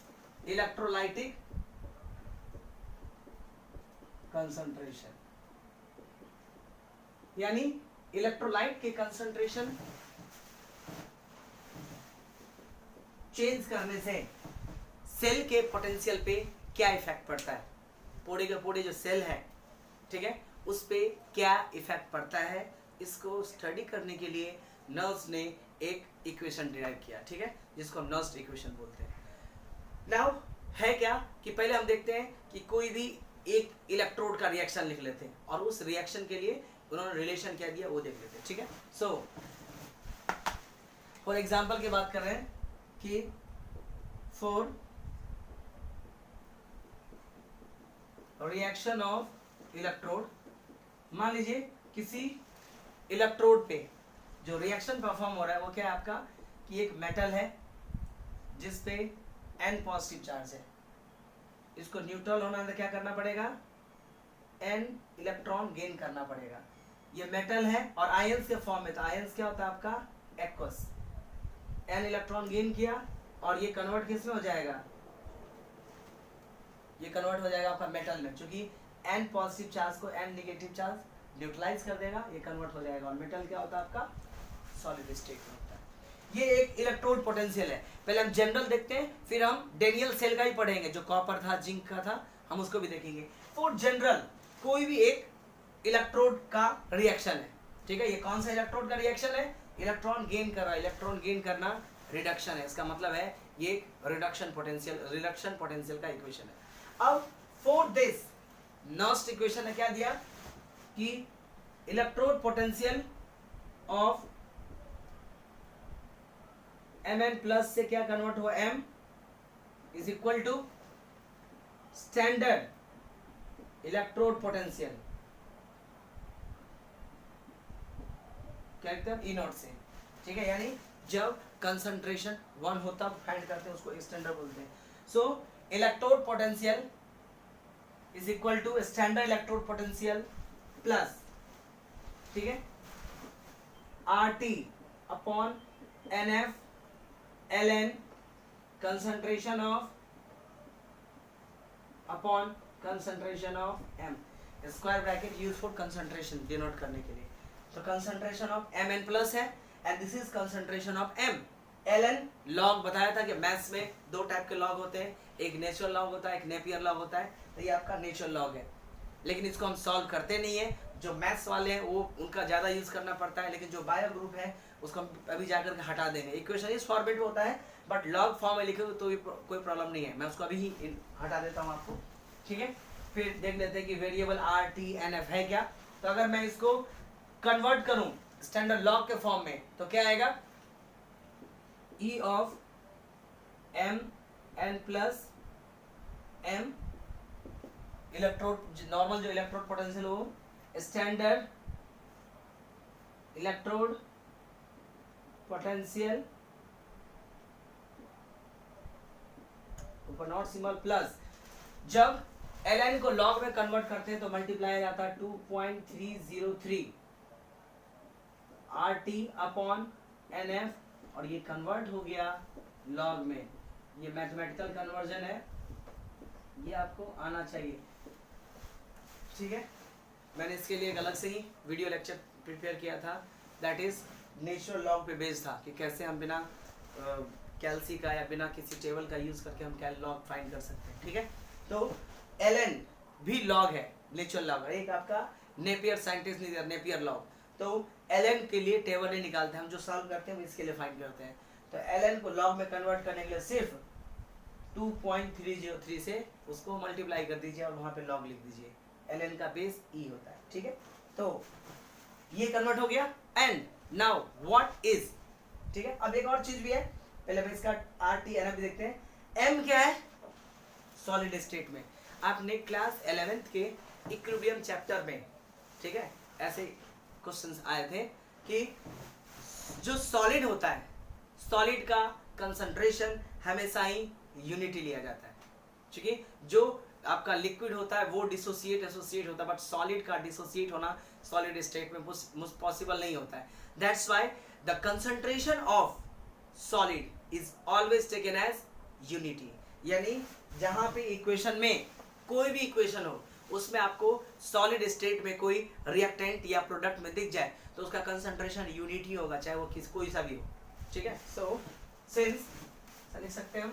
इलेक्ट्रोलाइटिक कंसंट्रेशन, यानी इलेक्ट्रोलाइट के कंसंट्रेशन चेंज करने से सेल के पोटेंशियल पे क्या इफेक्ट पड़ता है, पूरे के पूरे जो सेल है, ठीक है, उस पे क्या इफेक्ट पड़ता है, इसको स्टडी करने के लिए नर्व्स ने एक इक्वेशन डिराइव किया, ठीक है, जिसको हम नर्व्स इक्वेशन बोलते हैं। नाउ है क्या कि पहले हम देखते हैं कि कोई भी एक इलेक्ट्रोड का रिएक्शन लिख लेते हैं और उस रिएक्शन के लिए उन्होंने रिलेशन क्या दिया वो देख लेते हैं, ठीक है। सो फॉर एग्जांपल की बात कर रहे हैं कि फॉर रिएक्शन ऑफ इलेक्ट्रोड, मान लीजिए किसी इलेक्ट्रोड पे जो रिएक्शन परफॉर्म हो रहा है वो क्या है आपका कि एक मेटल है जिस पे N पॉजिटिव चार्ज है, इसको न्यूट्रल होना तो क्या करना पड़ेगा, N इलेक्ट्रॉन गेन करना पड़ेगा। ये मेटल है और आयंस के फॉर्म में, तो आयंस क्या होता है आपका एक्वस, N इलेक्ट्रॉन गेन किया और ये कन्वर्ट किस में हो जाएगा, ये कन्वर्ट हो जाएगा आपका मेटल में, क्योंकि N पॉजिटिव चार्ज को N नेगेटिव चार्ज न्यूट्रलाइज कर देगा, ये कन्वर्ट हो जाएगा और मेटल क्या होता है आपका सॉलिड स्टेट में होता है। ये एक इलेक्ट्रोड पोटेंशियल है। पहले हम जनरल देखते हैं, फिर हम डेनियल सेल का ही पढ़ेंगे, जो कॉपर था, जिंक का था, हम उसको भी देखेंगे। फॉर जनरल कोई भी एक इलेक्ट्रोड का रिएक्शन है, ठीक है, ये कौन सा इलेक्ट्रोड का रिएक्शन है, इलेक्ट्रॉन गेन कर रहा है, इलेक्ट्रॉन गेन करना रिडक्शन है, इसका मतलब है ये रिडक्शन पोटेंशियल का इक्वेशन है। अब फॉर दिस नर्व्स इक्वेशन ने क्या दिया कि electrode potential of Mn plus से क्या कन्वर्ट हुआ, M is equal to standard electrode potential, क्या लिखते हैं, E0 से, ठीक है, यानी जब कंसंट्रेशन 1 होता है फाइंड करते हैं उसको स्टैंडर्ड बोलते हैं। So electrode potential is equal to standard electrode potential plus, ठीक है, RT upon NF ln concentration of upon concentration of M, square bracket use for concentration denote करने के लिए। तो कंसंट्रेशन ऑफ Mn प्लस है and this is concentration of M। ln log बताया था कि मैथ्स में दो टाइप के लॉग होते हैं, एक नेचुरल लॉग होता है, एक नेपियर लॉग होता है, तो ये आपका नेचुरल लॉग है, लेकिन इसको हम सॉल्व करते नहीं है। जो मैथ्स वाले हैं वो उनका ज़्यादा यूज़ करना पड़ता है, लेकिन जो बायो ग्रुप है उसको हम अभी जाकर के हटा देंगे। इक्वेशन इस फॉर्मेट में होता है बट लॉग फॉर्म में लिखे तो कोई प्रॉब्लम नहीं है, मैं उसको अभी ही हटा देता हूँ आपको, ठीक है। फिर देख लेते हैं कि वेरिएबल RT/NF है क्या। तो अगर मैं इसको कन्वर्ट करूँ स्टैंडर्ड लॉग के फॉर्म में तो क्या आएगा, E of Mn plus M electrode, normal जो इलेक्ट्रोड पोटेंशियल हो, स्टैंडर्ड इलेक्ट्रोड पोटेंशियल ऊपर नॉट सिंबल प्लस, जब ln को लॉग में कन्वर्ट करते हैं तो मल्टीप्लाई जाता है 2.303 RT अपॉन NF और ये कन्वर्ट हो गया लॉग में। ये मैथमेटिकल कन्वर्जन है, ये आपको आना चाहिए, ठीक है। मैंने इसके लिए एक अलग से ही वीडियो लेक्चर प्रिपेयर किया था, दैट इज नेचुरल लॉग पे बेस्ड था कि कैसे हम बिना कैल्सी का या बिना किसी टेबल का यूज करके हम कैल लॉग फाइंड कर सकते हैं, ठीक है। तो ln भी लॉग है, नेचुरल लॉग है, एक आपका नेपियर साइंटिस्ट ने दिया नेपियर लॉग, तो ln के लिए टेबल नहीं निकालते, हम जो सॉल्व करते हैं वो इसके लिए फाइंड करते हैं। तो ln को लॉग में कन्वर्ट करने के लिए सिर्फ 2.303 से उसको मल्टीप्लाई कर दीजिए और वहां पे लॉग लिख दीजिए, ln का बेस E होता है, ठीक है। तो ये कन्वर्ट हो गया एंड नाउ व्हाट इज, ठीक है। अब एक और चीज भी है, पहले हम इसका RT/NF भी देखते हैं। M क्या है, सॉलिड स्टेट में। आपने क्लास 11th के इक्विलिब्रियम चैप्टर में, ठीक है, ऐसे क्वेश्चंस आए थे कि जो सॉलिड होता है, सॉलिड का कंसंट्रेशन हमेशा ही यूनिटी लिया जाता है, क्योंकि जो आपका लिक्विड होता है वो डिसोसिएट एसोसिएट होता है, बट सॉलिड का डिसोसिएट होना सॉलिड स्टेट में पॉसिबल नहीं होता है. That's why the concentration of solid is always taken as unity. यानी जहां पे इक्वेशन में कोई भी इक्वेशन हो उसमें आपको सॉलिड स्टेट में कोई रिएक्टेंट या प्रोडक्ट में दिख जाए तो उसका कंसंट्रेशन यूनिटी होगा, चाहे वो कोई सा भी हो. ठीक है. सो सिंस लिख सकते हैं हम.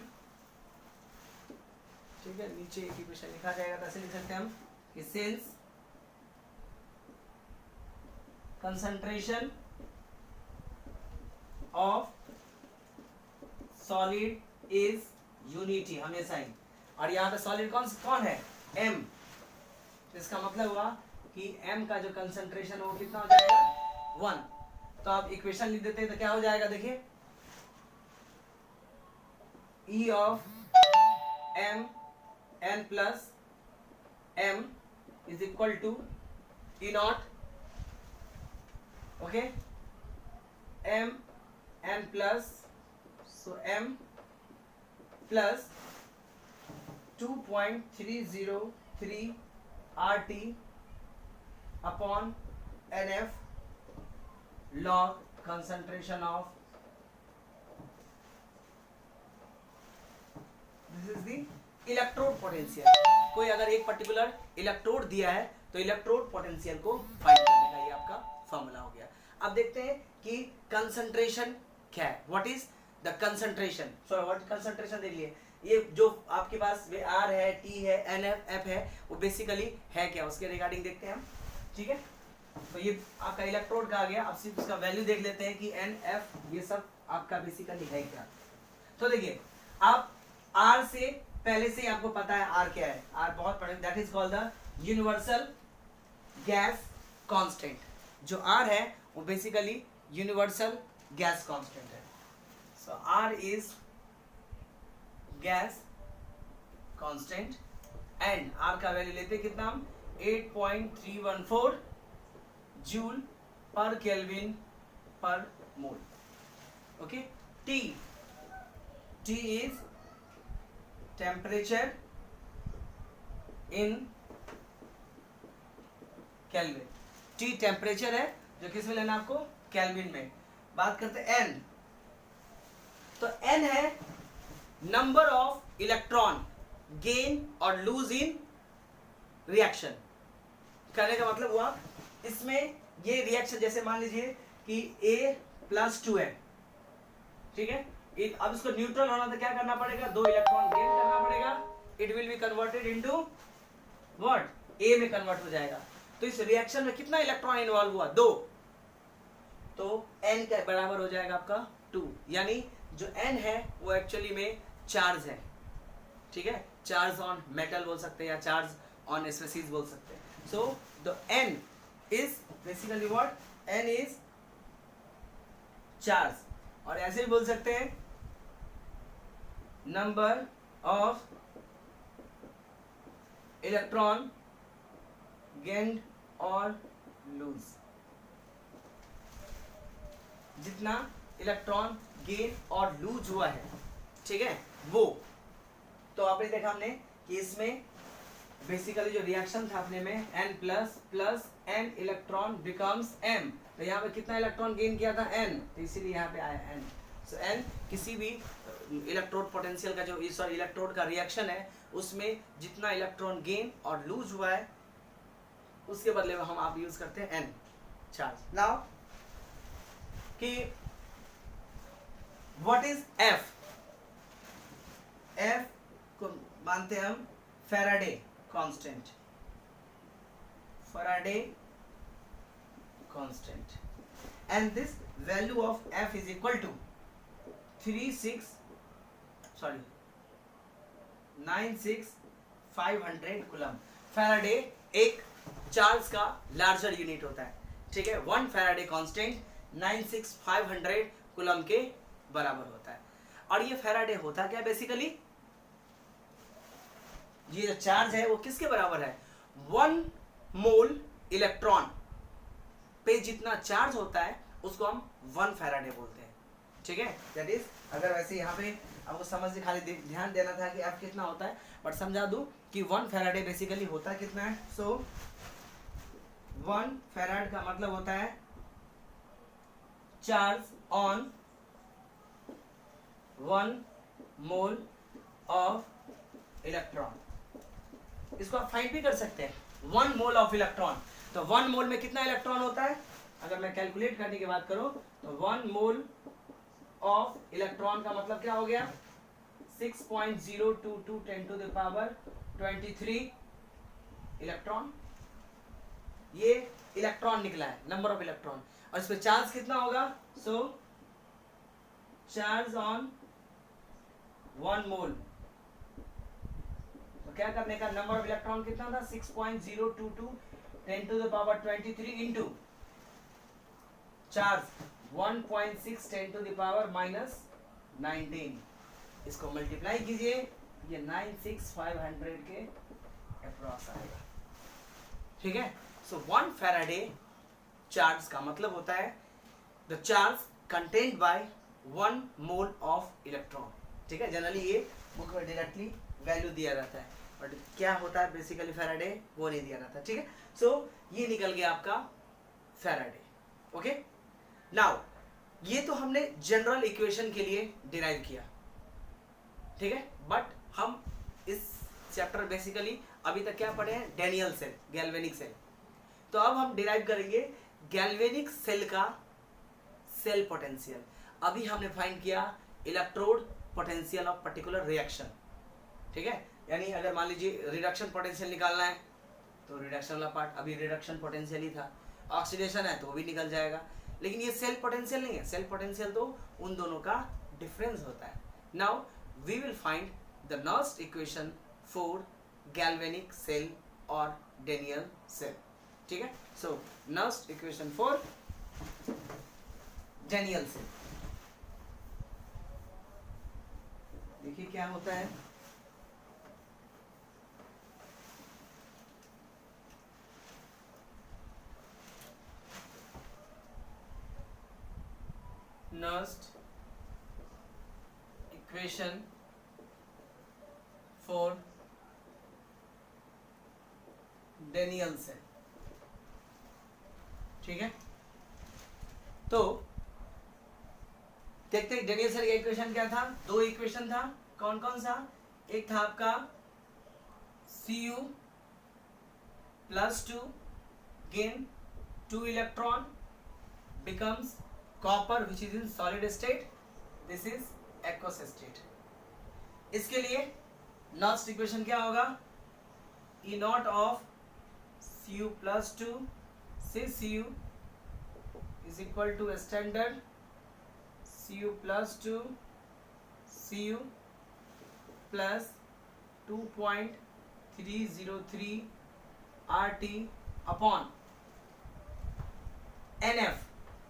ठीक है, नीचे एक इक्वेशन लिखा जाएगा तो ऐसे लिख सकते हैं हम कि since concentration of solid is unity हमेशा ही. और यहाँ पे सॉलिड कौन है? m. तो इसका मतलब हुआ कि m का जो कंसंट्रेशन है वो कितना हो जाएगा? 1. तो आप इक्वेशन लिख देते हैं तो क्या हो जाएगा? देखिए E of m n plus m is equal to E naught. Okay, m n plus, so m plus 2.303 RT upon NF log concentration of, this is the electrode potential. कोई अगर एक पर्टिकुलर इलेक्ट्रोड दिया है तो electrode potential को find करने का ये आपका फॉर्मूला हो गया. अब देखते हैं कि कंसंट्रेशन क्या है. What is the concentration? Sorry, what concentration देख लिए. ये जो आपके पास आर है, टी है, एन एफ है, वो बेसिकली है क्या, उसके रिगार्डिंग देखते हैं हम. ठीक है. तो ये आपका इलेक्ट्रोड का आ गया. अब सिर्फ उसका वैल्यू देख लेते हैं कि एन एफ ये सब आपका बेसिकली है क्या. तो देखिए आप आर से पहले से आपको पता है आर क्या है. आर बहुत पढ़े. That is called the universal gas constant. जो आर है वो बेसिकली यूनिवर्सल गैस कांस्टेंट है. So R is gas constant and R का वैल्यू लेते कितना हम 8.314 joule per kelvin per mole. Okay. T is temperature in kelvin. T temperature है जो किस में लेना आपको? केल्विन में. बात करते हैं एन. तो एन है नंबर ऑफ इलेक्ट्रॉन गेन और लूज इन रिएक्शन. करने का मतलब हुआ इसमें ये रिएक्शन जैसे मान लीजिए कि A+2 है. ठीक है. अब इसको न्यूट्रल होना तो क्या करना पड़ेगा? 2 इलेक्ट्रॉन गेन करना पड़ेगा. It will be converted into what? A में कन्वर्ट हो जाएगा. तो इस रिएक्शन में कितना इलेक्ट्रॉन इन्वॉल्व हुआ? 2. तो N का बराबर हो जाएगा आपका 2. यानी जो N है वो एक्चुअली में चार्ज है. ठीक है. चार्ज ऑन मेटल बोल सकते हैं या चार्ज ऑन स्पेसीज बोल सकते हैं. So the N is basically what? N is charge. और ऐसे भी बोल सकते हैं नंबर ऑफ इलेक्ट्रॉन गेन्ड और लूज. जितना इलेक्ट्रॉन गेन और लूज हुआ है, ठीक है, वो. तो आपने देखा हमने कि इसमें बेसिकली जो रिएक्शन था अपने में n plus n electron becomes m. तो यहाँ पे कितना इलेक्ट्रॉन गेन किया था? n. तो इसीलिए यहाँ पे आया n. सो n किसी भी इलेक्ट्रोड पोटेंशियल का जो इलेक्ट्रोड का रिएक्शन है उसमें जितना इलेक्ट्रॉन गेन और लूज हुआ है उसके बदले में हम आप यूज करते हैं n चार्ज. नाउ कि व्हाट इज f? f को मानते हैं हम Faraday constant. Faraday constant. And this value of f is equal to 96,500 coulomb. Faraday एक चार्ज का लार्जर यूनिट होता है. ठीक है. 1 फैराडे कांस्टेंट 96,500 कूलम के बराबर होता है. और ये फैराडे होता क्या बेसिकली? ये जो चार्ज है वो किसके बराबर है? 1 मोल इलेक्ट्रॉन पे जितना चार्ज होता है उसको हम 1 फैराडे बोलते हैं. ठीक है. दैट इज, अगर वैसे यहाँ पे आपको समझ से खाली ध्यान देना था कि F कितना होता है, बट समझा दूं कि 1 फैराडे बेसिकली होता कितना है. सो 1 फैराड का मतलब होता है charge on 1 mole of electron. इसको आप फाइंड भी कर सकते हैं, 1 मोल ऑफ इलेक्ट्रॉन। तो 1 मोल में कितना इलेक्ट्रॉन होता है, अगर मैं कैलकुलेट करने की बात करूं तो 1 मोल ऑफ इलेक्ट्रॉन का मतलब क्या हो गया, 6.022 10 टू द पावर 23 इलेक्ट्रॉन। ये इलेक्ट्रॉन निकला है, नंबर ऑफ इलेक्ट्रॉन। और इस पे चार्ज कितना होगा, सो चार्ज ऑन 1 मोल, तो क्या करने का, नंबर ऑफ इलेक्ट्रॉन कितना था, 6.022 10 to the power 23 into charge 1.6 10 to the power -19। इसको मल्टीप्लाई कीजिए, ये 96500 के अप्रॉक्स आएगा। ठीक है, सो 1 फैराडे चार्ज का मतलब होता है the charge contained by 1 mole of electron. ठीक है, जनरली ये बुक में डायरेक्टली वैल्यू दिया रहता है, बट क्या होता है बेसिकली फैराडे वो नहीं दिया रहता। ठीक है, सो ये निकल गया आपका फैराडे। ओके, नाउ ये तो हमने जनरल इक्वेशन के लिए डिराइव किया। ठीक है, बट हम इस चैप्टर बेसिकली अभी तक क्या पढ़े हैं, डैनियल सेल, गैल्वेनिक सेल। तो अब हम डिराइव करेंगे गैल्वेनिक सेल का सेल पोटेंशियल। अभी हमने फाइंड किया electrode potential of particular reaction. ठीक है, यानी अगर मान लीजिए रिडक्शन पोटेंशियल निकालना है तो रिडक्शन वाला पार्ट, अभी रिडक्शन पोटेंशियल ही था, ऑक्सीडेशन है तो वो भी निकल जाएगा। लेकिन ये सेल पोटेंशियल नहीं है, सेल पोटेंशियल तो उन दोनों का डिफरेंस होता है। Now we will find the Nernst equation for galvanic cell और डैनियल सेल। ठीक है, so Nernst equation for Daniell cell, देखिए क्या होता है। Nernst equation for Daniell cell। ठीक है, तो देखते हैं डेनियल सेल का इक्वेशन क्या था। 2 इक्वेशन था, कौन कौन सा, एक था आपका Cu +2 gain 2 electron becomes copper which is in solid state, this is aqueous state। इसके लिए नेक्स्ट इक्वेशन क्या होगा, E नॉट ऑफ Cu +2 से Cu is equal to standard Cu +2 Cu plus 2.303 RT upon NF।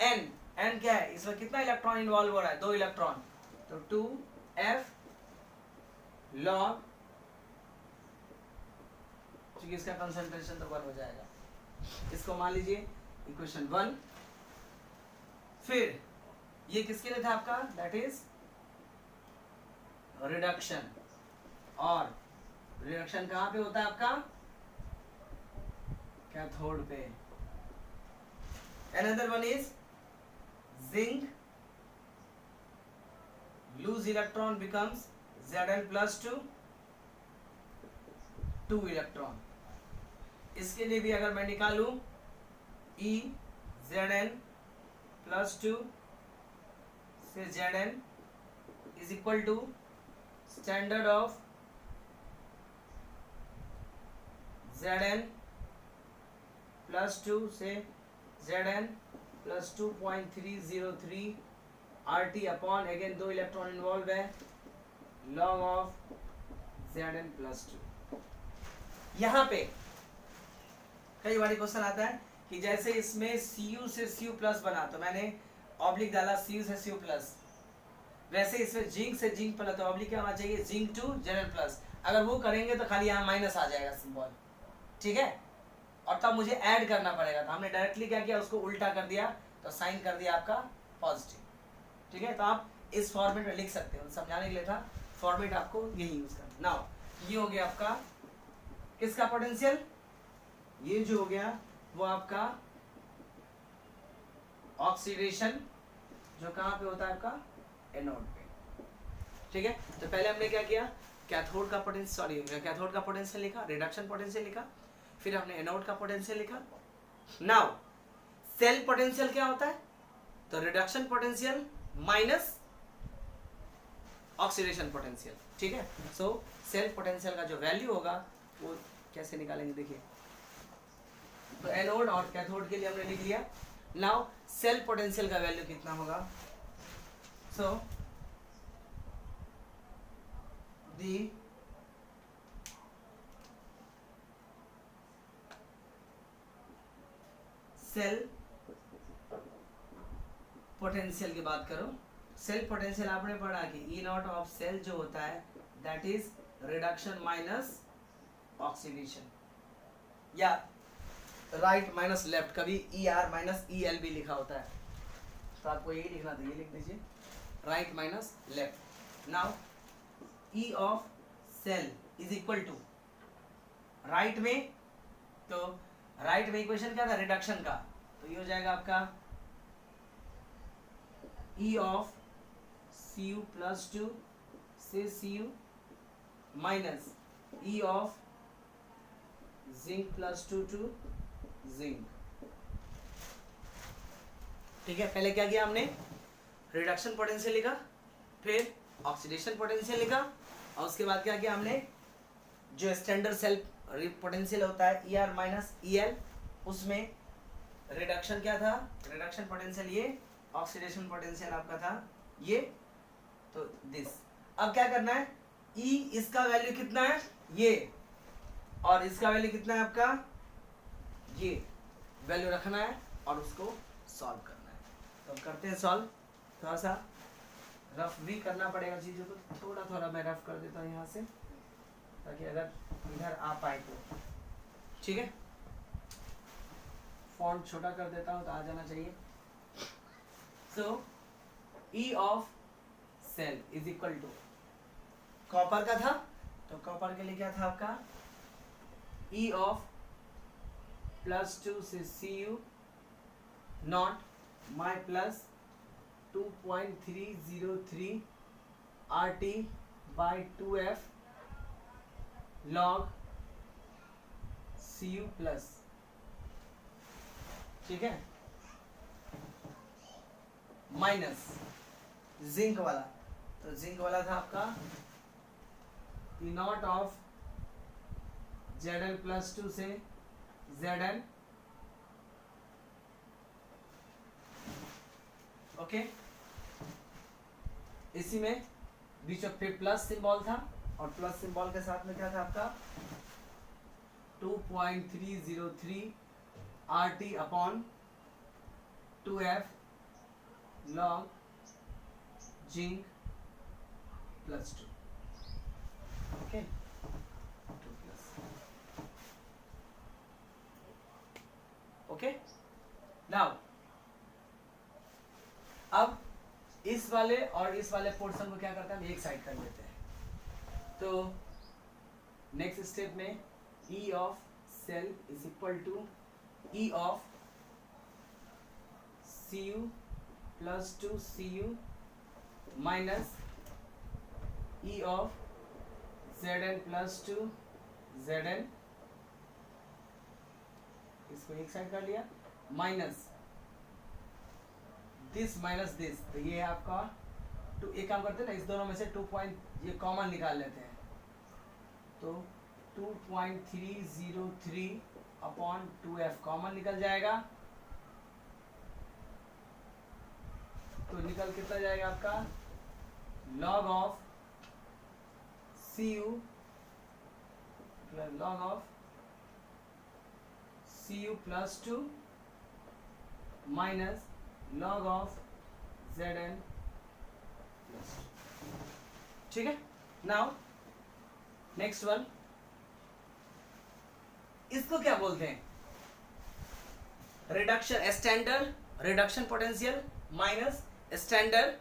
n क्या है, इसमें कितना electron involve हो रहा है, 2 इलेक्ट्रॉन, तो 2F log, क्योंकि इसका कंसंट्रेशन तो 1 हो जाएगा। इसको मान लीजिए इक्वेशन 1। फिर ये किसके लिए था आपका, दैट इज रिडक्शन, और रिडक्शन कहां पे होता है आपका, कैथोड पे। Another one is zinc lose electron becomes Zn +2 2 electron. इसके लिए भी अगर मैं निकालूं E Zn +2 से Zn is equal to standard of Zn +2 से Zn plus 2.303 RT upon, again 2 electron involve है, log of Zn +2। यहाँ पे कई बार क्वेश्चन आता है कि जैसे इसमें Cu से Cu+ बना, तो मैंने ऑब्लिक डाला Cu से Cu+, वैसे इसमें जिंक से जिंक बना, तो ऑब्लिक क्या होना चाहिए, जिंक टू Zn+। अगर वो करेंगे तो खाली यहाँ माइनस आ जाएगा सिंबल। ठीक है, और तब मुझे ऐड करना पड़ेगा, तो हमने डायरेक्टली क्या किया, उसको उल्टा कर दिया, तो साइन कर दिया आपका पॉजिटिव। ठीक है, तो आप इस फॉर्मेट में लिख सकते हो, समझाने के लिए था, फॉर्मेट आपको यही यूज करना। नाउ ये हो गया आपका किसका पोटेंशियल, ये जो हो गया वो आपका ऑक्सीडेशन जो कहाँ पे होता है आपका एनोड पे। ठीक है, तो पहले हमने क्या किया, कैथोड का पोटेंशियल लिखा, रिडक्शन पोटेंशियल लिखा, फिर हमने एनोड का पोटेंशियल लिखा। नाउ सेल पोटेंशियल क्या होता है, तो reduction potential minus oxidation potential. ठीक है, सो सेल पोटेंशियल का जो वैल्यू होगा वो कैसे निकालेंगे देखिए, तो एनोड और कैथोड के लिए हमने लिख लिया। नाउ सेल पोटेंशियल का वैल्यू कितना होगा, सो दी सेल पोटेंशियल की बात करो, सेल पोटेंशियल आपने पढ़ा कि ई नॉट ऑफ सेल जो होता है that is reduction minus oxidation, या राइट माइनस लेफ्ट, कभी E R minus E L भी लिखा होता है, तो आपको यही लिखना था, ये लिख दीजिए right minus left. Now E of cell is equal to right में, तो राइट में इक्वेशन क्या था रिडक्शन का, तो ये हो जाएगा आपका E of C U plus two से C U minus E of zinc plus two to zinc. ठीक है, पहले क्या किया हमने, रिडक्शन पोटेंशियल लिखा, फिर ऑक्सीडेशन पोटेंशियल लिखा, और उसके बाद क्या किया हमने, जो स्टैंडर्ड सेल पोटेंशियल होता है E R minus E L, उसमें रिडक्शन क्या था, रिडक्शन पोटेंशियल ये, ऑक्सीडेशन पोटेंशियल आपका था ये, तो दिस। अब क्या करना है, ई इसका वैल्यू कितना है ये, और इसका वैल्यू कितना है आपका ये, वैल्यू रखना है और उसको सॉल्व करना है। तो हम करते हैं सॉल्व, थोड़ा सा रफ भी करना पड़ेगा चीज़ों को, थोड़ा थोड़ा मैं रफ कर देता हूँ यहाँ से, ताकि अगर इधर आ पाए तो। ठीक है, फॉन्ट छोटा कर देता हूँ तो आ जाना चाहिए। So E of cell is equal to, copper का था तो कॉपर के लिए क्या था आपका, ई ऑफ प्लस टू से C U naught my plus 2.303 RT by 2F log CU plus. ठीक है, माइनस जिंक वाला, तो जिंक वाला था आपका E naught of ZL plus two से ZN। ओके, इसी में बीच में फिर प्लस सिंबल था, और प्लस सिंबल के साथ में क्या था आपका 2.303 RT upon 2F log zinc plus 2। Okay, 2 plus, okay. Now अब इस वाले और इस वाले पोर्शन को क्या करते हैं, हम एक साइड कर लेते हैं। तो नेक्स्ट स्टेप में E of cell is equal to E of C U plus two C U minus E of Z N plus two Z N, इसको एक साइड कर लिया, माइनस दिस माइनस दिस, तो ये है आपका टू। एक काम करते हैं ना, इस दोनों में से 2 पॉइंट ये कॉमन निकाल लेते हैं, तो 2.303 अपॉन 2F कॉमन निकल जाएगा, तो निकल कितना जाएगा आपका log of CU log of CU plus 2 minus log of Zn plus। ठीक है, नाउ नेक्स्ट वन, इसको क्या बोलते हैं, reduction standard reduction potential minus standard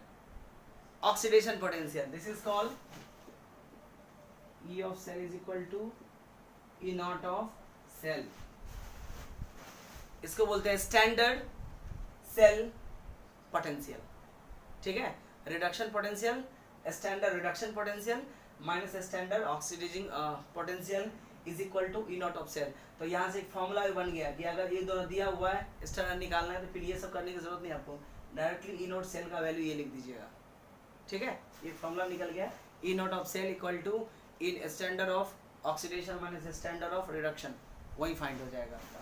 oxidation potential, this is called E of cell is equal to E naught of cell। इसको बोलते हैं standard cell potential, ठीक है। Reduction potential, standard reduction potential minus standard oxidizing potential is equal to E naught of cell. तो यहाँ से एक formula भी बन गया कि अगर ये दोनों दिया हुआ है स्टैंडर्ड निकालना है तो फिर ये सब करने की जरूरत नहीं आपको, डायरेक्टली ई नॉट सेल का वैल्यू ये लिख दीजिएगा, ठीक है। ये फॉर्मूला निकल गया, E naught of cell equal to in standard of oxidation minus standard of reduction, वही फाइंड हो जाएगा आपका,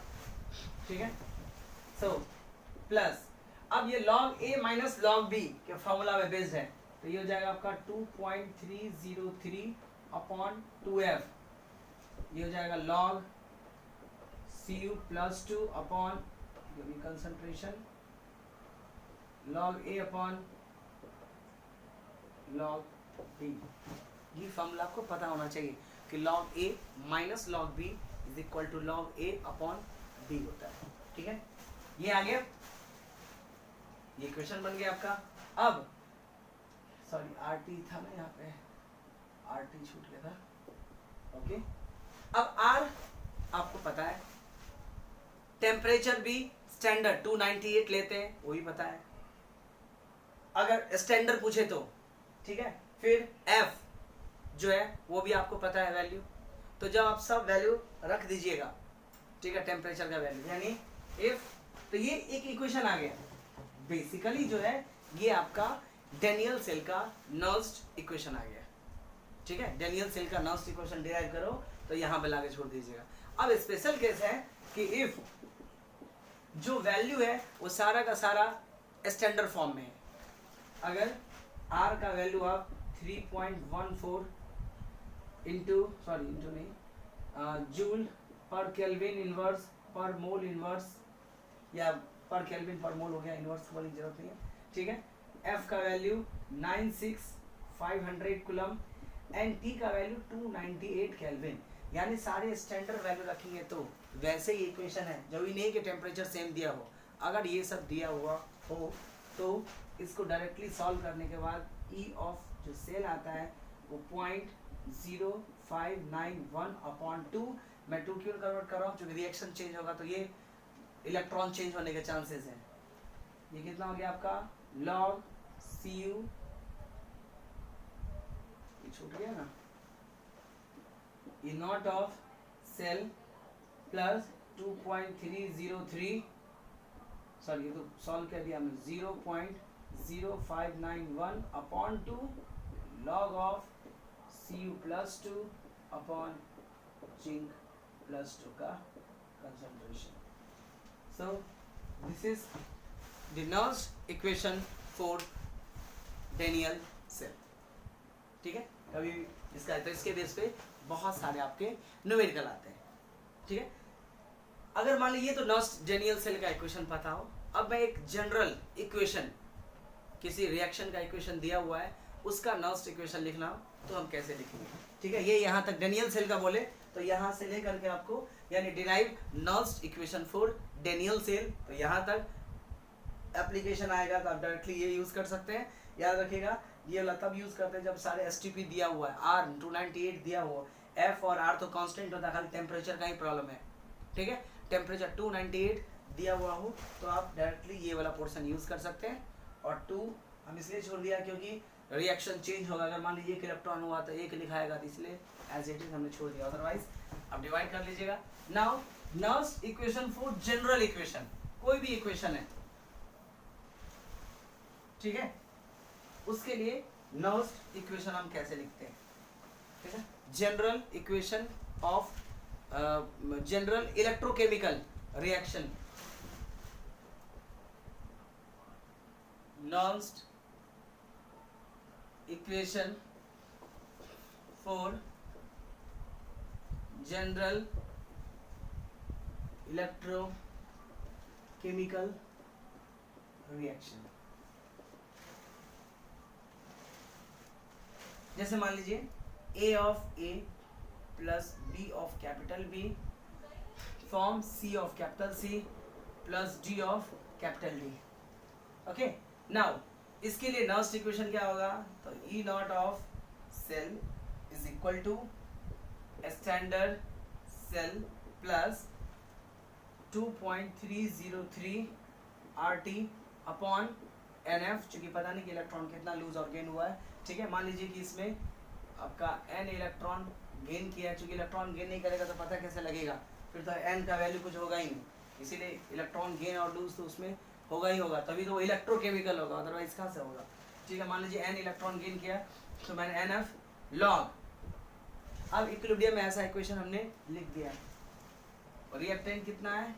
ठीक है। सो प्लस अब ये log a minus log b के फॉर्मूला में बेस्ड है, तो ये हो जाएगा आपका 2.303 अपॉन 2f, ये हो जाएगा log cu plus 2 upon concentration log a upon log b। ये फॉर्मूला आपको पता होना चाहिए कि log a minus log b is equal to log a upon b होता है, ठीक है। ये आ गया, ये क्वेश्चन बन गया आपका। अब सॉरी आरटी था ना, यहाँ पे आरटी छूट गया था, ओके। अब आर आपको पता है, टेम्परेचर भी स्टैंडर्ड 298 लेते हैं, वही पता है अगर स्टैंडर्ड पूछे तो, ठीक है। फिर एफ जो है वो भी आपको पता है वैल्यू, तो जब आप सब वैल्यू रख दीजिएगा, ठीक है, टेम्परेचर का वैल्यू यानी इफ, तो ये एक इक्वेशन आ गया। बेसिकली जो है ये आपका डेनियल सेल का नर्स्ड इक्वेशन आ गया, ठीक है। डेनियल सेल का नर्स्ड इक्वेशन डिराइव करो तो यहाँ पे लाके छोड़ दीजिएगा। अब स्पेशल केस है कि इफ जो वैल्यू है वो सारा का सारा स्टैंडर्ड फॉर्म में है, अगर आर का वैल्यू आप 3.14 इंटू नहीं जूल पर केल्विन इनवर्स पर मोल इनवर्स, या पर केल्विन पर मोल हो गया, इनवर्स वाली जरूरत नहीं है, ठीक है। एफ का वैल्यू 96500 कूलम एंड टी का वैल्यू 298 केल्विन, यानी सारे स्टैंडर्ड वैल्यू रखेंगे तो वैसे ही इक्वेशन है, जब ही नहीं कि टेम्परेचर सेम दिया हो, अगर ये सब दिया हुआ हो तो इसको डायरेक्टली सॉल्व करने के बाद ई ऑफ जो सेल आता है वो 0.0591 अपॉन 2, मैं 2 क्यों कन्वर्ट कर रहा हूँ, क्योंकि रिएक्शन चेंज होगा तो ये इलेक्ट्रॉन चेंज होने के चांसेस हैं। ये कितना हो गया आपका log cu, ये छूट गया ना, E naught of cell plus 2.303, sorry ये तो सॉल्व कर दिया हमने, 0.0591 upon 2 log of cu plus 2 upon zinc plus 2 का concentration. So this is the nernst equation for Daniell cell, ठीक है। कभी इसका तो इसके बेस पे बहुत सारे आपके न्यूमेरिकल आते हैं, ठीक है। अगर मान लीजिए तो नर्स्ट डेनियल सेल का इक्वेशन पता हो, अब मैं एक जनरल इक्वेशन, किसी रिएक्शन का इक्वेशन दिया हुआ है उसका नर्स्ट इक्वेशन लिखना हो तो हम कैसे लिखेंगे, ठीक है। ये यहाँ तक डेनियल सेल का बोले तो यहाँ से लेकर के आपको यानी derive Nernst equation for Daniell cell, तो यहाँ तक एप्लीकेशन आएगा तो आप डायरेक्टली ये यूज कर सकते हैं। याद रखिएगा ये वाला तब यूज करते हैं जब सारे एसटीपी दिया हुआ है, आर 298 दिया हुआ, एफ और आर तो कांस्टेंट होता है, खाली टेम्परेचर का ही प्रॉब्लम है, ठीक है। टेम्परेचर 298 दिया हुआ हो तो आप डायरेक्टली ये वाला पोर्शन यूज कर सकते हैं। और 2 हम इसलिए छोड़ दिया क्योंकि रिएक्शन चेंज होगा, अगर मान लीजिए एक इलेक्ट्रॉन हुआ तो एक लिखाएगा, तो इसलिए एज इट इज हमने छोड़ दिया, अदरवाइज आप डिवाइड कर लीजिएगा। Now Nernst equation for general equation, कोई भी इक्वेशन है, ठीक है, उसके लिए नर्स्ट इक्वेशन हम कैसे लिखते हैं, ठीक है। General equation of general electrochemical reaction, Nernst equation for general electrochemical reaction. जैसे मान लीजिए A of A plus B of capital B form C of capital C plus D of capital D, okay. Now इसके लिए Nernst equation क्या होगा, तो E naught of cell is equal to standard cell plus 2.303 RT upon NF, चूंकि पता नहीं कि electron कितना लूज और गेन हुआ है, ठीक है। मान लीजिए कि इसमें आपका n इलेक्ट्रॉन गेन किया है, चूंकि इलेक्ट्रॉन गेन नहीं करेगा तो पता कैसे लगेगा, फिर तो n का वैल्यू कुछ होगा ही नहीं, इसीलिए इलेक्ट्रॉन गेन और लूज तो उसमें होगा ही होगा, तभी तो वो इलेक्ट्रोकेमिकल होगा, अदरवाइज कहाँ से होगा, ठीक है। मान लीजिए n इलेक्ट्रॉन गेन किया तो मैंने NF लॉग, अब इक्विलिब्रियम में ऐसा इक्वेशन हमने लिख दिया, रिएक्टेंट कितना है,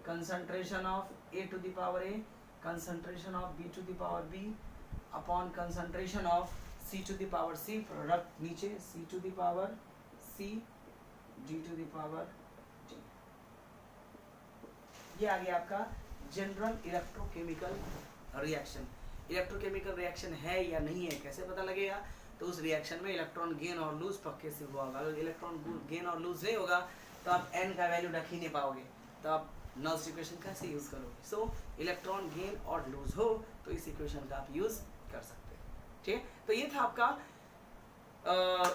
concentration of A to the power A, concentration of B to the power B upon concentration of C to the power C, product नीचे C to the power C, D to the power D। ये आ गया आपका general electrochemical reaction. Electrochemical reaction है या नहीं है कैसे पता लगेगा, तो उस रिएक्शन में इलेक्ट्रॉन गेन और लूज पक्के से हुआ होगा, अगर इलेक्ट्रॉन गेन और लूज नहीं होगा तो आप n का वैल्यू रख ही नहीं पाओगे, तो आप नॉल्स इक्वेशन कैसे यूज करोगे। सो इलेक्ट्रॉन गेन और लूज हो तो इस इक्वेशन का आप यूज कर सकते हैं, ठीक है। तो ये था आपका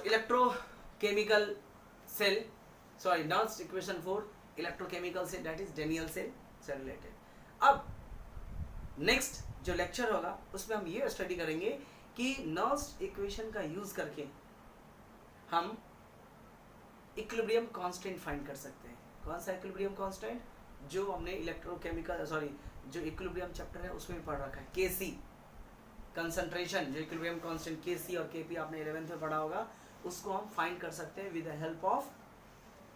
electrochemical cell, sorry Nernst equation for electrochemical cell, that is Daniell cell से रिलेटेड। अब नेक्स्ट जो लेक्चर होगा उसमें हम ये स्टडी करेंगे कि नॉल्स इक्वेशन का यूज करके हम इक्विलिब्रियम कांस्टेंट फाइंड कर सकते हैं। कौन सा इक्विलिब्रियम कांस्टेंट, जो हमने इलेक्ट्रोकेमिकल जो इक्विलिब्रियम चैप्टर है उसमें पढ़ रखा है, Kc कंसंट्रेशन, जो इक्विलिब्रियम कांस्टेंट Kc और Kp आपने 11th में पढ़ा होगा, उसको हम फाइंड कर सकते हैं विद द हेल्प ऑफ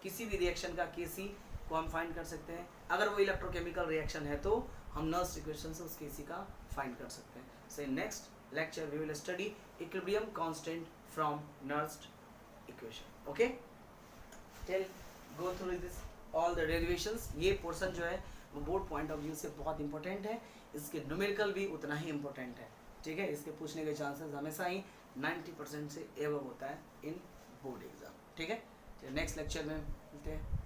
किसी भी रिएक्शन का Kc को हम फाइंड कर सकते हैं। अगर वो इलेक्ट्रोकेमिकल रिएक्शन है तो हम नॉल्स इक्वेशन से उस Kc का फाइंड कर सकते हैं। So in next lecture we will study equilibrium constant from Nernst equation. Okay, till go through this all the derivations. ये पोर्शन जो है वो बोर्ड पॉइंट ऑफ व्यू से बहुत इंपॉर्टेंट है, इसके न्यूमेरिकल भी उतना ही इंपॉर्टेंट है, ठीक है। इसके पूछने के चांसेस हमेशा ही 90% से एबव होता है इन बोर्ड एग्जाम, ठीक है। नेक्स्ट लेक्चर में मिलते हैं।